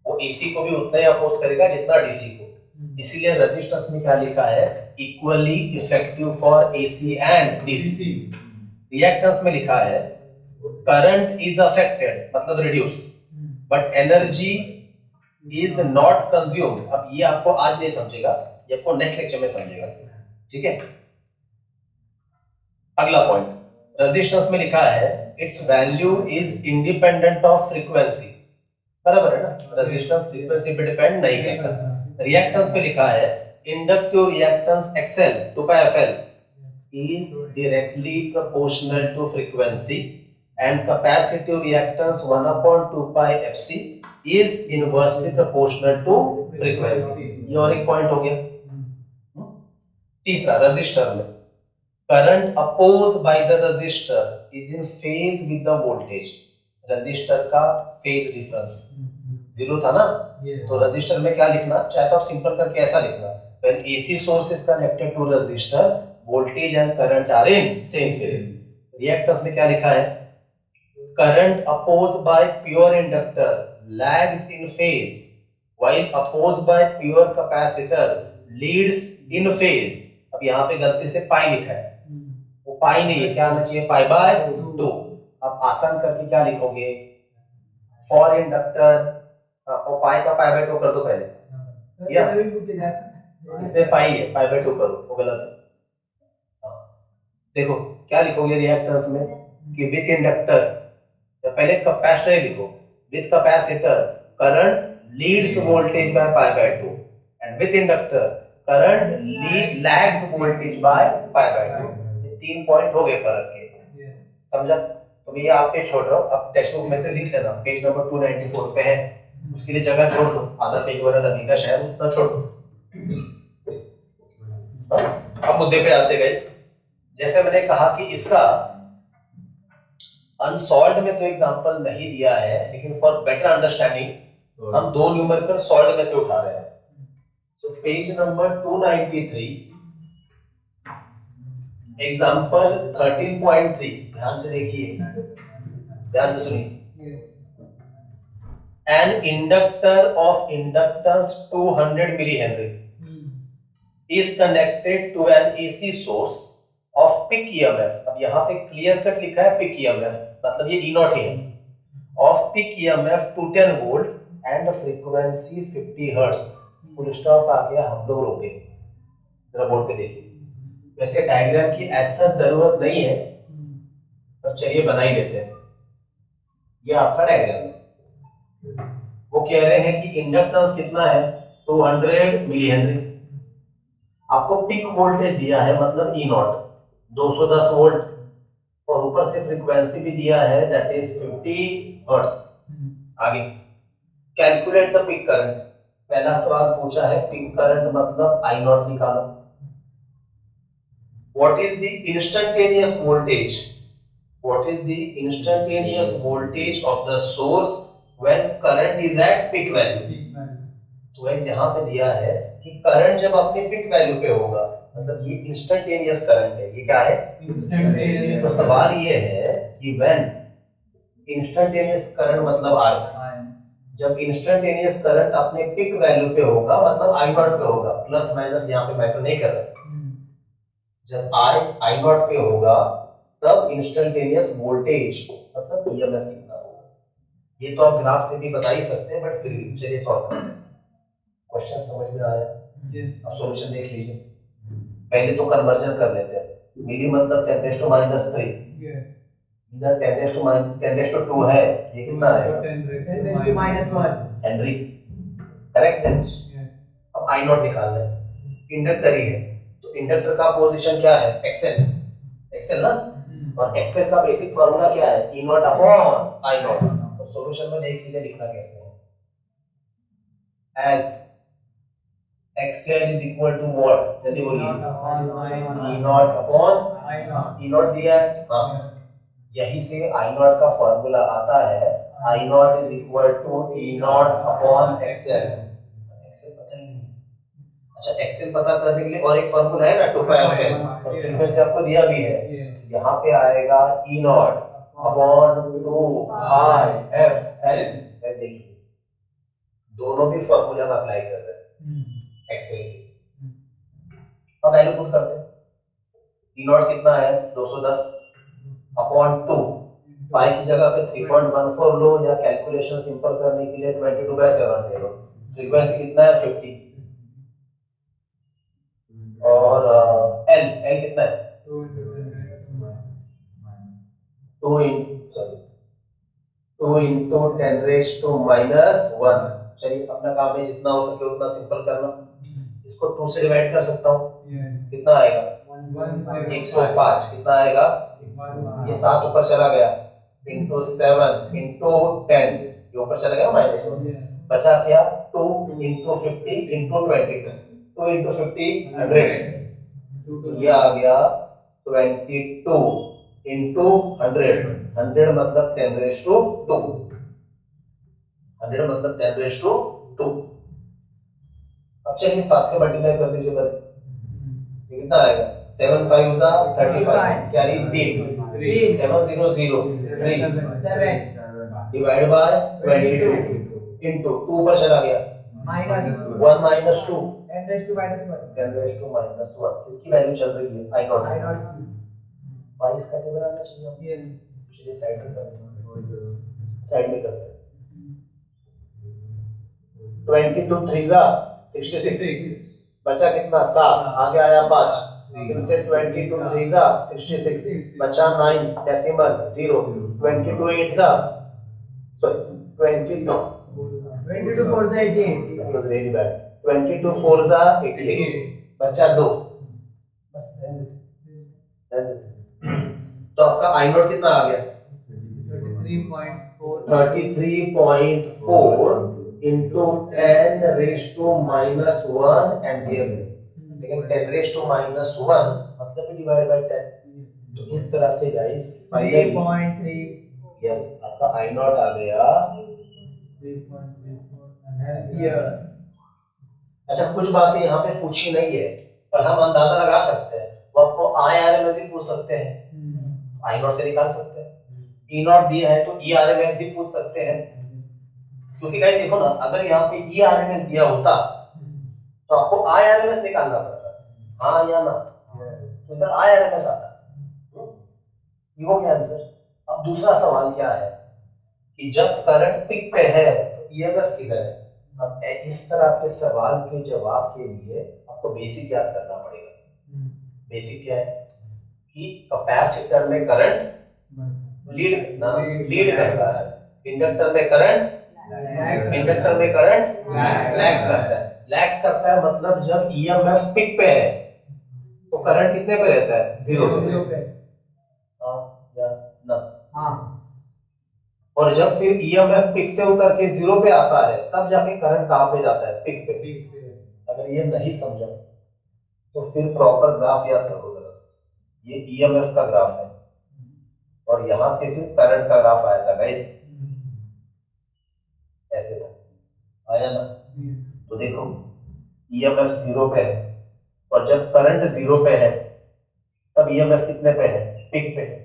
वो AC को भी उतना ही अपोज करेगा जितना DC को। इसीलिए रेजिस्टेंस में क्या लिखा है, equally effective for AC and DC। Reactance में लिखा है करंट इज अफेक्टेड, मतलब reduce, but energy is not consumed. अब ये आपको आज नहीं समझेगा, ये आपको नेक्स्ट लेक्चर में समझेगा, ठीक है। अगला पॉइंट, रेजिस्टेंस में लिखा है it's value is independent of frequency. बराबर है ना, रेजिस्टेंस फ्रीक्वेंसी पे डिपेंड नहीं करता। रिएक्टेंस में लिखा है inductive reactance XL 2 pi FL is directly proportional to frequency and capacitive reactance 1/2 pi FC is inversely proportional to frequency। ये और एक पॉइंट हो गया। तीसरा, रजिस्टर में current opposed by the resistor is in phase with the voltage. Resistor का phase difference 0 था ना, तो रजिस्टर में क्या लिखना, चाहे तो आप सिंपल करके ऐसा लिखना, when AC source is connected to resistor voltage and current are in same phase। Reactance में क्या लिखा है, current opposed by pure inductor lags in phase while opposed by pure capacitor leads in phase। अब यहाँ पे गलती से पाई लिखा है, वो पाई नहीं है, क्या आना चाहिए, पाई बाय 2। अब आसान करके क्या लिखोगे, फॉर इंडक्टर, और पाई का पाई बाय 2 कर दो पहले, या इसमें पाई है, पाई बाय 2 करो, वो गलत है। देखो क्या लिखोगे रिएक्टेंस में कि विद इंडक्टर, पहले कैपेसिटर लिखो, with capacitor current leads voltage by pi by 2 and with inductor current lags voltage by pi by 2। ये 3 पॉइंट हो गए फर्क के, समझा? तो ये आप पे छोड़ रहा हूं, अब टेक्स्ट बुक में से लिख लेना, पेज नंबर 294 पे है, उसके लिए जगह छोड़ दो, आधा पेज वगैरह लगेगा शायद, उतना छोड़ दो। अब मुद्दे पे आते गाइस। जैसे मैंने कहा कि इसका अनसॉल्व्ड में तो एग्जांपल नहीं दिया है, लेकिन फॉर बेटर अंडरस्टैंडिंग हम 2 न्यूमेरिकल सॉल्व्ड में से उठा रहे हैं। सो पेज नंबर 293, एग्जांपल 13.3, ध्यान से देखिए, ध्यान से सुनिए। An inductor of inductance 200 millihenry is connected to an AC source of peak EMF। अब यहाँ पे क्लियर कट लिखा है peak EMF, मतलब ये E0 ही है, of peak EMF 210 volt and frequency 50 Hz। Full stop आ गया, हम लोग रोके, जरा बोर्ड पे देखिए। वैसे डायग्राम की ऐसा जरूरत नहीं है, पर चलिए बना ही लेते हैं। ये आपका डायग्राम है, वो कह रहे हैं कि इंडक्टेंस कितना है, 200 मिली हेनरी। आपको पिक वोल्टेज दिया है, मतलब E0 210 वोल्ट, और ऊपर से फ्रीक्वेंसी भी दिया है, दैट इज 50 हर्ट्ज। आगे कैलकुलेट द पिक करंट। पहला सवाल पूछा है पिक करंट मतलब I0 निकालो। What is the instantaneous voltage, what is the instantaneous voltage of the source when current is at peak value। तो वैसे यहाँ पे दिया है कि करंट जब अपने पिक वैल्यू पे होगा, मतलब ये इंस्टेंटेनियस करंट है, ये क्या है, इंस्टेंटेनियस। तो सवाल ये है कि when इंस्टेंटेनियस करंट मतलब R, जब इंस्टेंटेनियस करंट अपने पिक वैल्यू पे होगा मतलब आई नॉट पे होगा, प्लस माइनस यहाँ पे मैटर नहीं कर रहा। जब आई नॉट पे होगा तब इंस्टेंटेनियस वोल्टेज मतलब ईएमएफ कितना होगा। ये तो आप ग्राफ से भी बता ही सकते हैं, बट फिर भी चलिए सॉल्व करते हैं। क्वेश्चन समझ में आया? अब सॉल्यूशन देख लीजिए। पहले तो कन्वर्जन कर लेते हैं। मिली मतलब 10⁻³ इधर 10⁻² है, ये कितना है 10⁻⁻1 हेनरी, करेक्ट है। अब आई नॉट निकालना है, इंडक्टर ही है तो इंडक्टर का पोजीशन क्या है एक्सएल, एक्सएल ना, और एक्सएल का बेसिक फार्मूला क्या है E naught upon I naught. तो सॉल्यूशन में देख लीजिए लिखना कैसे है, as XL is equal to what? जल्दी बोलिए, E naught upon E naught दिया है, हाँ यही से आई नॉट का फॉर्मूला आता है I naught is equal to E naught upon XL। XL पता ही नहीं, अच्छा XL पता करने के लिए और एक फॉर्मूला है ना 2πfl, और फ्रीक्वेंसी आपको दिया भी है, यहाँ पे आएगा ई नॉट अपॉन 2πfl। देखिए दोनों भी फॉर्मूला में अप्लाई कर रहे हैं एक्सेल की। अब वैल्यू पुट करते हैं, ई नॉट कितना है 210 अपॉन 2, पाई की जगह पे 3.14 लो या कैलकुलेशन सिंपल करने के लिए 22/7 ले लो। फ्रीक्वेंसी कितना है 50, और एल कितना है 2 into 10⁻⁻1। चलिए अपना काम है जितना हो सके उतना सिंपल करना। इसको 2 से डिवाइड कर सकता हूँ, कितना आएगा 105, कितना आएगा ये 7 ऊपर चला गया इंटू 7 इंटू 10, ये ऊपर चला गया -1, बचा क्या 2 इंटू 50 इंटू 22, 2 इंटू 50 100, ये आ गया 22 इंटू 100 मतलब 10⁻², 100 मतलब 10⁻²। अब चलिए 7 से मल्टीप्लाई कर दीजिए पहले, कितना आएगा 7 5 जा 35, क्या रही 3 7 0 0 3 डिवाइड बाय 22 इंटू 2 ऊपर चला गया -1 -2 10⁻⁻1। किसकी वैल्यू चल रही है आई नॉट, 22 का टेबल आना चाहिए। चलिए साइड में करते हैं, साइड में करते हैं। 22 3 जा 66, बचा कितना 7, आगे आया 5, फिर से 22 3 जा 66, बचा 9 डेसिमल 0, 22 8 जा सॉरी 22 4 जा 88, that was really bad, 22 4 जा 88, बचा 2, बस तो आपका आई नॉट कितना आ गया 33.4 इंटू 10⁻⁻1 एम्पियर, लेकिन 10⁻⁻1 मतलब डिवाइड बाय 10। तो इस तरह से गाइस 3.3 यस आपका आई नॉट आ गया 3.34 एम्पियर। अच्छा कुछ बातें यहाँ पे पूछी नहीं है पर हम अंदाजा लगा सकते हैं, वो आपको IRMS भी पूछ सकते हैं, आई नॉट से निकाल सकते हैं, ई नॉट दिया है तो ERMS भी पूछ सकते हैं, क्योंकि गाइस देखो ना अगर यहाँ पे ERMS दिया होता तो आपको IRMS निकालना पड़ता, हाँ या ना, तो इधर IRMS आता, ये हो गया आंसर। अब दूसरा सवाल क्या है कि जब करंट पिक पे है तो EMF किधर है। अब इस तरह के सवाल के जवाब के लिए आपको बेसिक याद करना पड़ेगा। बेसिक क्या है कि कैपेसिटर में करंट लीड करता है, इंडक्टर में करंट लैग करता है। लैग करता है मतलब जब EMF पिक पे है तो करंट कितने पे रहता है 0 पे, हाँ या ना, हाँ, और जब फिर EMF पिक से उतर के 0 पे आता है तब जाके करंट कहाँ पे जाता है पिक पे। अगर ये नहीं समझा तो फिर प्रॉपर ग्राफ याद करो जरा, ये EMF का ग्राफ है और यहां से फिर करंट का ग्राफ आया था गाइस, ऐसे था आया ना। तो देखो EMF 0 पे है और जब करंट 0 पे है तब EMF कितने पे है पिक पे है,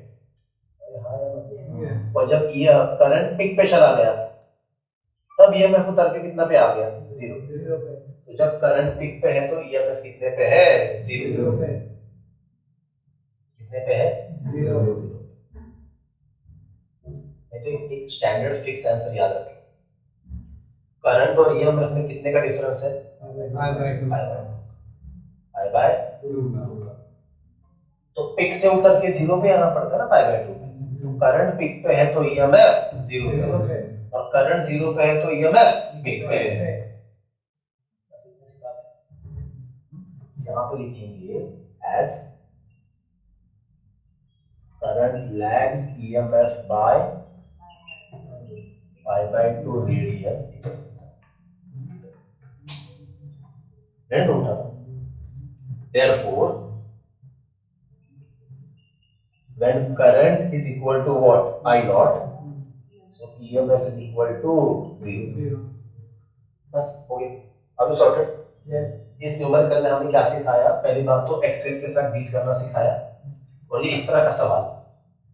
और जब ये करंट पिक पे चला गया तब ईएमएफ उतर के कितना पे आ गया, 0। जीरो पे, तो जब करंट पीक पे है तो ईएमएफ कितने पे है, 0। जीरो पे, कितने पे है, जीरो। 0। तो एक स्टैंडर्ड फिक्स आंसर याद रखें, करंट और ईएमएफ में कितने का डिफरेंस है, I by 2। तो पिक से उतर के 0 पे आना पड़ता है ना, π/2 पे। तो करंट पिक पे है तो ईएमएफ 0 पे, और करंट 0 पे है तो ईएमएफ पिक पे है। यहाँ पे लिखेंगे as current lags EMF by π/2 radian. Therefore, when current is equal to what, I naught, so EMF is equal to 0। बस हो गया, अब सॉर्टेड। इस न्यूमेरिकल में हमने क्या सिखाया, पहली बात तो एक्सेल के साथ डील करना सिखाया, और ये इस तरह का सवाल,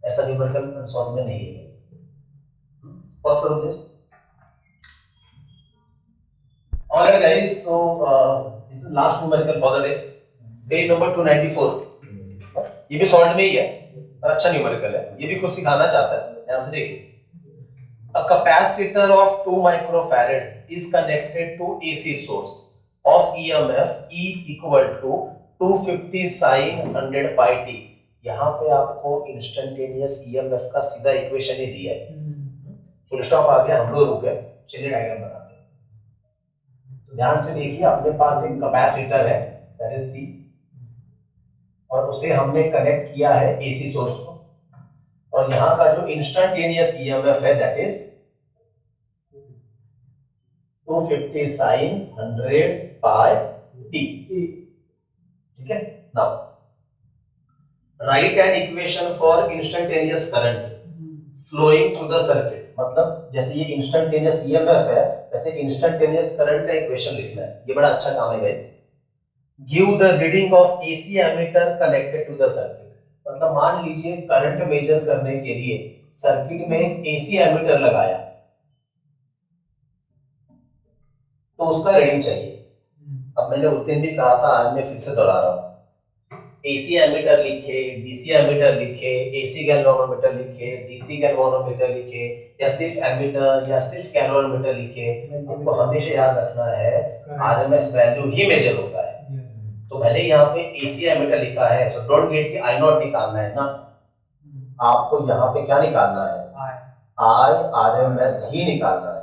ऐसा न्यूमेरिकल सॉल्व में नहीं है। पॉज करो please. Alright guys, so this is last numerical for the day, page number 294। ये भी सॉल्व में ही है, अच्छा न्यूमेरिकल है, ये भी कुछ सिखाना चाहता है, ध्यान से देखिए। A capacitor of 2 microfarad is connected to AC source of EMF E equal to 250 sin 100 pi t। यहाँ पे आपको इंस्टेंटेनियस EMF का सीधा इक्वेशन ही दिया है, फुल स्टॉप आ गया, हम लोग रुक गए। चलिए डायग्राम बनाते हैं। तो ध्यान से देखिए, अपने पास एक कैपेसिटर है दैट इज C, और उसे हमने कनेक्ट किया है AC सोर्स को, और यहाँ का जो इंस्टेंटेनियस EMF है that is 250 sin 100 pi t। ठीक है, now write an equation for instantaneous current flowing through the circuit. मतलब जैसे ये इंस्टेंटेनियस EMF है, वैसे इंस्टेंटेनियस करंट का इक्वेशन लिखना है। ये बड़ा अच्छा काम है guys. Give the reading of AC ammeter connected to the circuit. मतलब मान लीजिए करंट मेजर करने के लिए सर्किट में एक AC एमीटर लगाया, तो उसका रीडिंग चाहिए। अब मैंने उस दिन भी कहा था, आज मैं फिर से दोहरा रहा हूं, AC एमीटर लिखे, DC एमीटर लिखे, AC गैल्वेनोमीटर लिखे, DC गैल्वेनोमीटर लिखे, या सिर्फ एमीटर या सिर्फ गैल्वेनोमीटर लिखे, आपको हमेशा याद रखना है RMS वैल्यू ही मेजर होता है। तो भले यहाँ पे AC एमीटर लिखा है, सो डोंट गेट कि I नॉट निकालना है ना, आपको यहाँ पे क्या निकालना है, RMS ही निकालना है।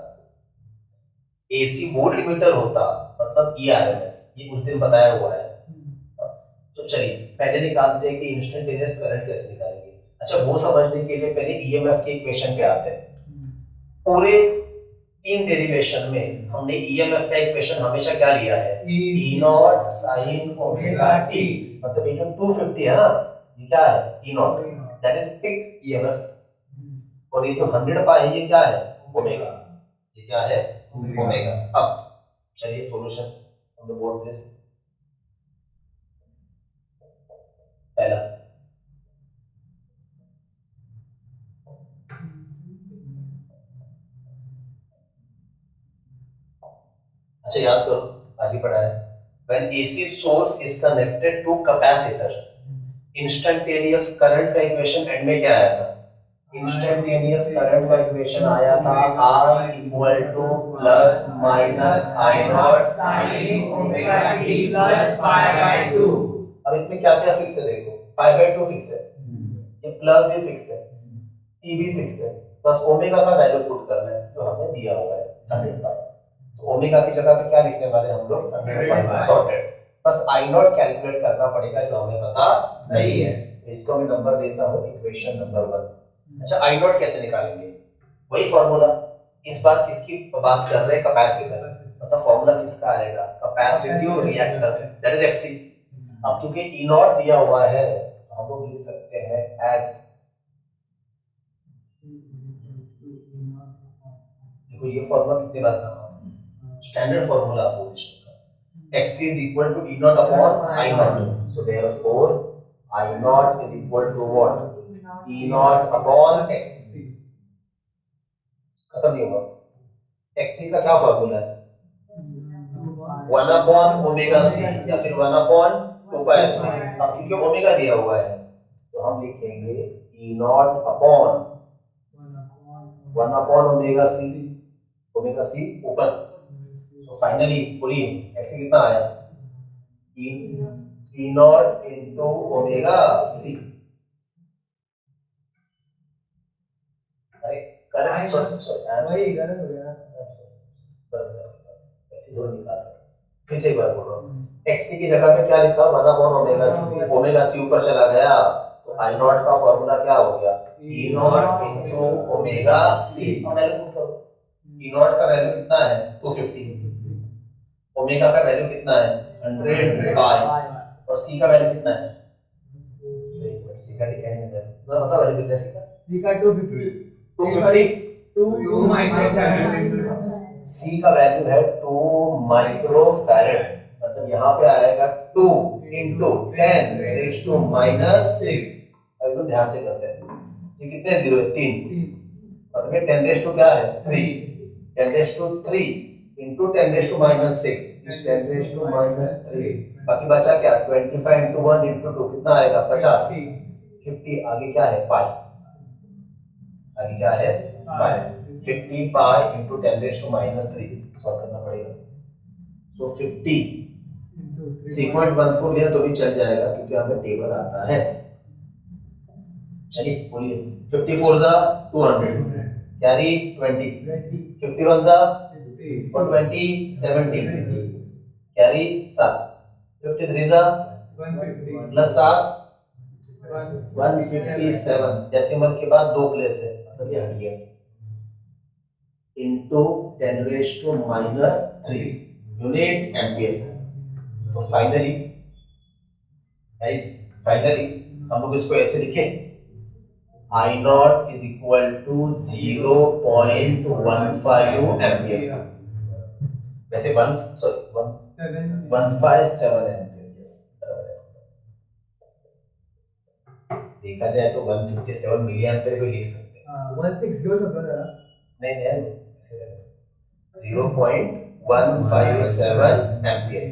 AC वोल्ट मीटर होता मतलब ERMS, ये उस दिन बताया हुआ है। तो चलिए पहले निकालते हैं कि इंस्टेंटेनियस करंट कैसे निकालेंगे। अच्छा, वो समझने के लिए पहले EMF के इक्वेशन पे आते हैं। पूरे इन डेरिवेशन में हमने EMF का इक्वेशन हमेशा क्या लिया है, E not sine omega t। मतलब ये जो 250 है ना, ये क्या है, E naught, that is peak EMF, और ये जो 100 पाई है ये क्या है, ओमेगा। ये क्या है, ओमेगा। अब चलिए solution on the board please. पहला, अच्छा याद करो, आगे पढ़ा है, when AC source is connected to capacitor, instantaneous current का इक्वेशन एंड में क्या आया था, इंस्टेंटेनियस करंट का इक्वेशन आया था R equal to plus minus I naught sin omega t plus π/2। अब इसमें क्या क्या फिक्स है, देखो π/2 फिक्स है, ये प्लस भी फिक्स है, t भी फिक्स है, बस ओमेगा का वैल्यू पुट करना है जो हमें दिया हुआ है 100 पाई। तो ओमेगा की जगह पे क्या लिखने वाले हम लोग, 100 पाई सॉर्टेड। बस I नॉट कैलकुलेट करना पड़ेगा जो हमें पता नहीं है, तो इसको मैं नंबर देता हूँ इक्वेशन नंबर 1। अच्छा, I नॉट कैसे निकालेंगे, वही फॉर्मूला, इस बार किसकी बात कर रहे हैं, कैपेसिटर। मतलब फॉर्मूला किसका आएगा, capacitive reactance that is Xc। अब क्योंकि E नॉट दिया हुआ है तो हम लोग लिख सकते हैं एज, देखो ये फॉर्मूला कितने बार काम आता है, स्टैंडर्ड फॉर्मूला पोजीशन का, Xc is equal to E naught upon I naught, so therefore I naught is equal to what, E naught upon Xc। खत्म नहीं होगा, एक्सी का क्या फॉर्मूला है? 1 अपॉन ओमेगा सी या फिर 1 अपॉन 2 पाई एफ सी। अब क्योंकि ओमेगा दिया हुआ है तो हम लिखेंगे E naught upon 1 upon omega C ऊपर। तो फाइनली बोलिए एक्सी कितना आया? E naught into omega C. अरे करेक्ट, वही गलत हो गया। एक्सी दो निकाल रहे हैं। फिर से एक बार बोल रहा हूँ, एक्सी की जगह पे क्या लिखा? 1 upon omega C. Omega C ऊपर चला गया तो आई नॉट का फॉर्मूला क्या हो गया? E naught into omega C. E naught का वैल्यू कितना है? 250। ओमेगा का वैल्यू कितना है? 100 पाई। और सी का वैल्यू कितना है? सी का लिखा है इधर, तो बता वैल्यू कितना है सी का? सी का 250 2 माइक्रोफैरड। सी का वैल्यू है 2 माइक्रोफैरड। मतलब यहाँ पे आएगा 2 इंटू 10 रेज़ टू -6। अब इसको ध्यान से करते हैं, ये कितने जीरो है? 3। मतलब ये 10 रेज़ टू क्या है? 3। 10 raise to 3 into 10 raise to -6 इस 10 रेज़ टू -3। बाकी बचा क्या? 25 इंटू 1 इंटू 2 कितना आएगा? 50। 50 आगे क्या है? पाई। आगे क्या है? Pi. 50 pi into 10 raise to -3 solve करना पड़ेगा। तो 50 3.14 लिया तो भी चल जाएगा क्योंकि हमें टेबल आता है। चलिए बोलिए, 54 जा 200 कैरी 20, 51 जा और 20 70 कैरी 7, 53 जा 150 प्लस 7 157। डेसिमल के बाद 2 प्लेस है मतलब ये हट गया। Into 10 raise to -3 unit ampere. तो फाइनली हम लोग इसको ऐसे लिखे, I naught is equal to 0.15 ampere. वैसे 157 एम्पियर। यस, देखा जाए तो 157 मिली एम्पियर भी लिख सकते हैं। 160 होता था। नहीं 0.157 एम्पियर।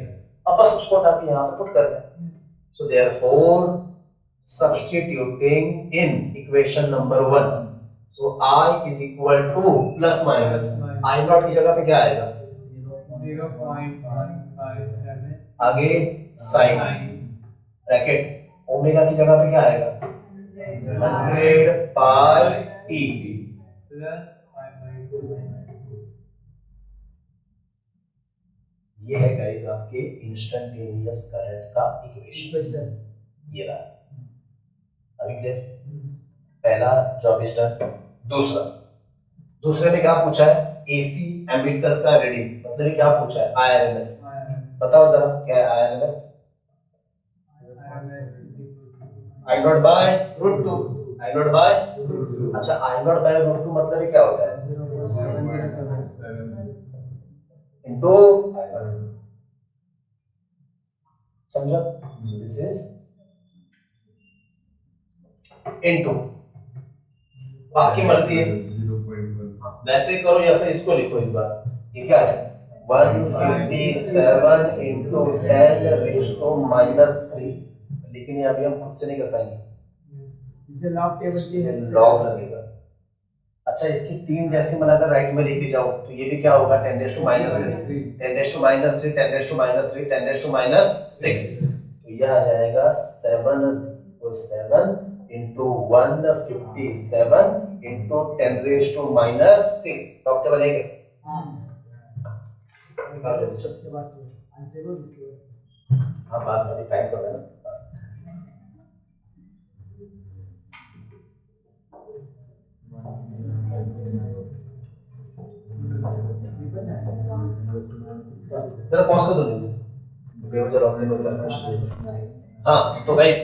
अब बस उसको उठा के यहाँ पे पुट कर दें। So therefore substituting in equation number 1, so I is equal to plus minus I not की जगह पे क्या आएगा? 0.157 आगे साइन ब्रैकेट ओमेगा की जगह पे क्या आएगा? 100 पाई टी प्लस 5/2। ये है गाइस आपके इंस्टेंटेनियस करंट का इक्वेशन। ये रहा। अभी क्लियर? पहला जॉब इज डन। दूसरे में क्या पूछा है? एसी एमीटर का रीडिंग, मतलब क्या पूछा है? आईआरएमएस। बताओ जरा क्या है I RMS? I naught by root 2। I naught by, अच्छा आई नॉट बाय रूट 2 मतलब क्या होता है? इनटू समझो, दिस इज इनटू, आपकी मर्जी है, वैसे करो या फिर इसको लिखो इस बार। ये क्या है? 157 इंटू 10 रेज़ टू -3। लेकिन ये अभी हम खुद से नहीं कर पाएंगे, लॉग टेबल की है, लॉग लगेगा। अच्छा इसकी 3 डेसिमल अगर राइट में लेके जाओ तो ये भी क्या होगा? 10 raise to -3, 10 raise to -3, 10 raise to -3, 10 raise to -6। तो ये आ जाएगा 7 into 157 into 10 raise to -6। Doctor बनेंगे हाँ बात वाली टाइप कर देना। जरा पॉज कर दो हाँ। तो गाइस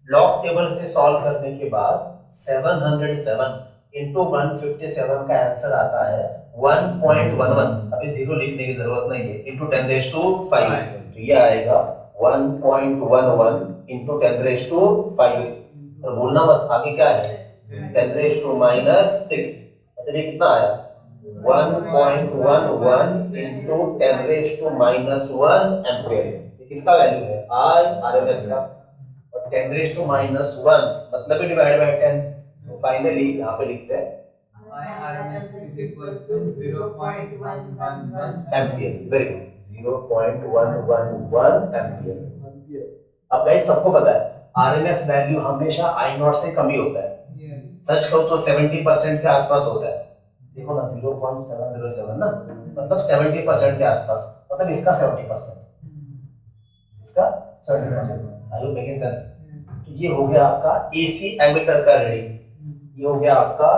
लॉग टेबल से सॉल्व करने के बाद 707 इंटू 157 का आंसर आता है 1.11। अभी जीरो लिखने की जरूरत नहीं है, इंटू 10 रेज़ टू 5। तो ये आएगा 1.11 इंटू 10 रेज़ टू 5। और भूलना मत आगे क्या है? 10 रेज़ टू -6। मतलब ये कितना आया? 1.11 into 10 raised to -1 एम्पियर। किसका वैल्यू है? I RMS का, और 10 raised to -1 मतलब डिवाइड बाय 10। तो फाइनली यहाँ पे लिखते हैं I RMS is equal to 0.111 ampere. Very good, 0.111 ampere. अब गाइस सबको पता है आरएमएस वैल्यू हमेशा आई नॉट से कम ही होता है। सच कहो तो 70% के आसपास होता है। देखो ना 0.707 ना, मतलब 70% के आसपास, मतलब इसका 70%, इसका 70%। आई होप मेकिंग सेंस। तो ये हो गया आपका एसी एमिटर का रीडिंग, ये हो गया आपका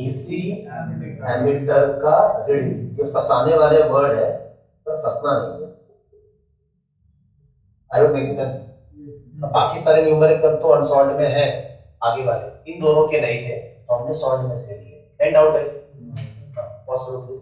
एसी एमिटर का रीडिंग। ये फंसाने वाले वर्ड है पर फंसना नहीं है। आई होप मेकिंग सेंस। बाकी सारे न्यूमेरिकल तो अनसॉल्व्ड में है, आगे वाले इन दोनों के नहीं थे तो हमने सॉल्व में से लिए। एंड आउट गाइस, पॉज करो प्लीज।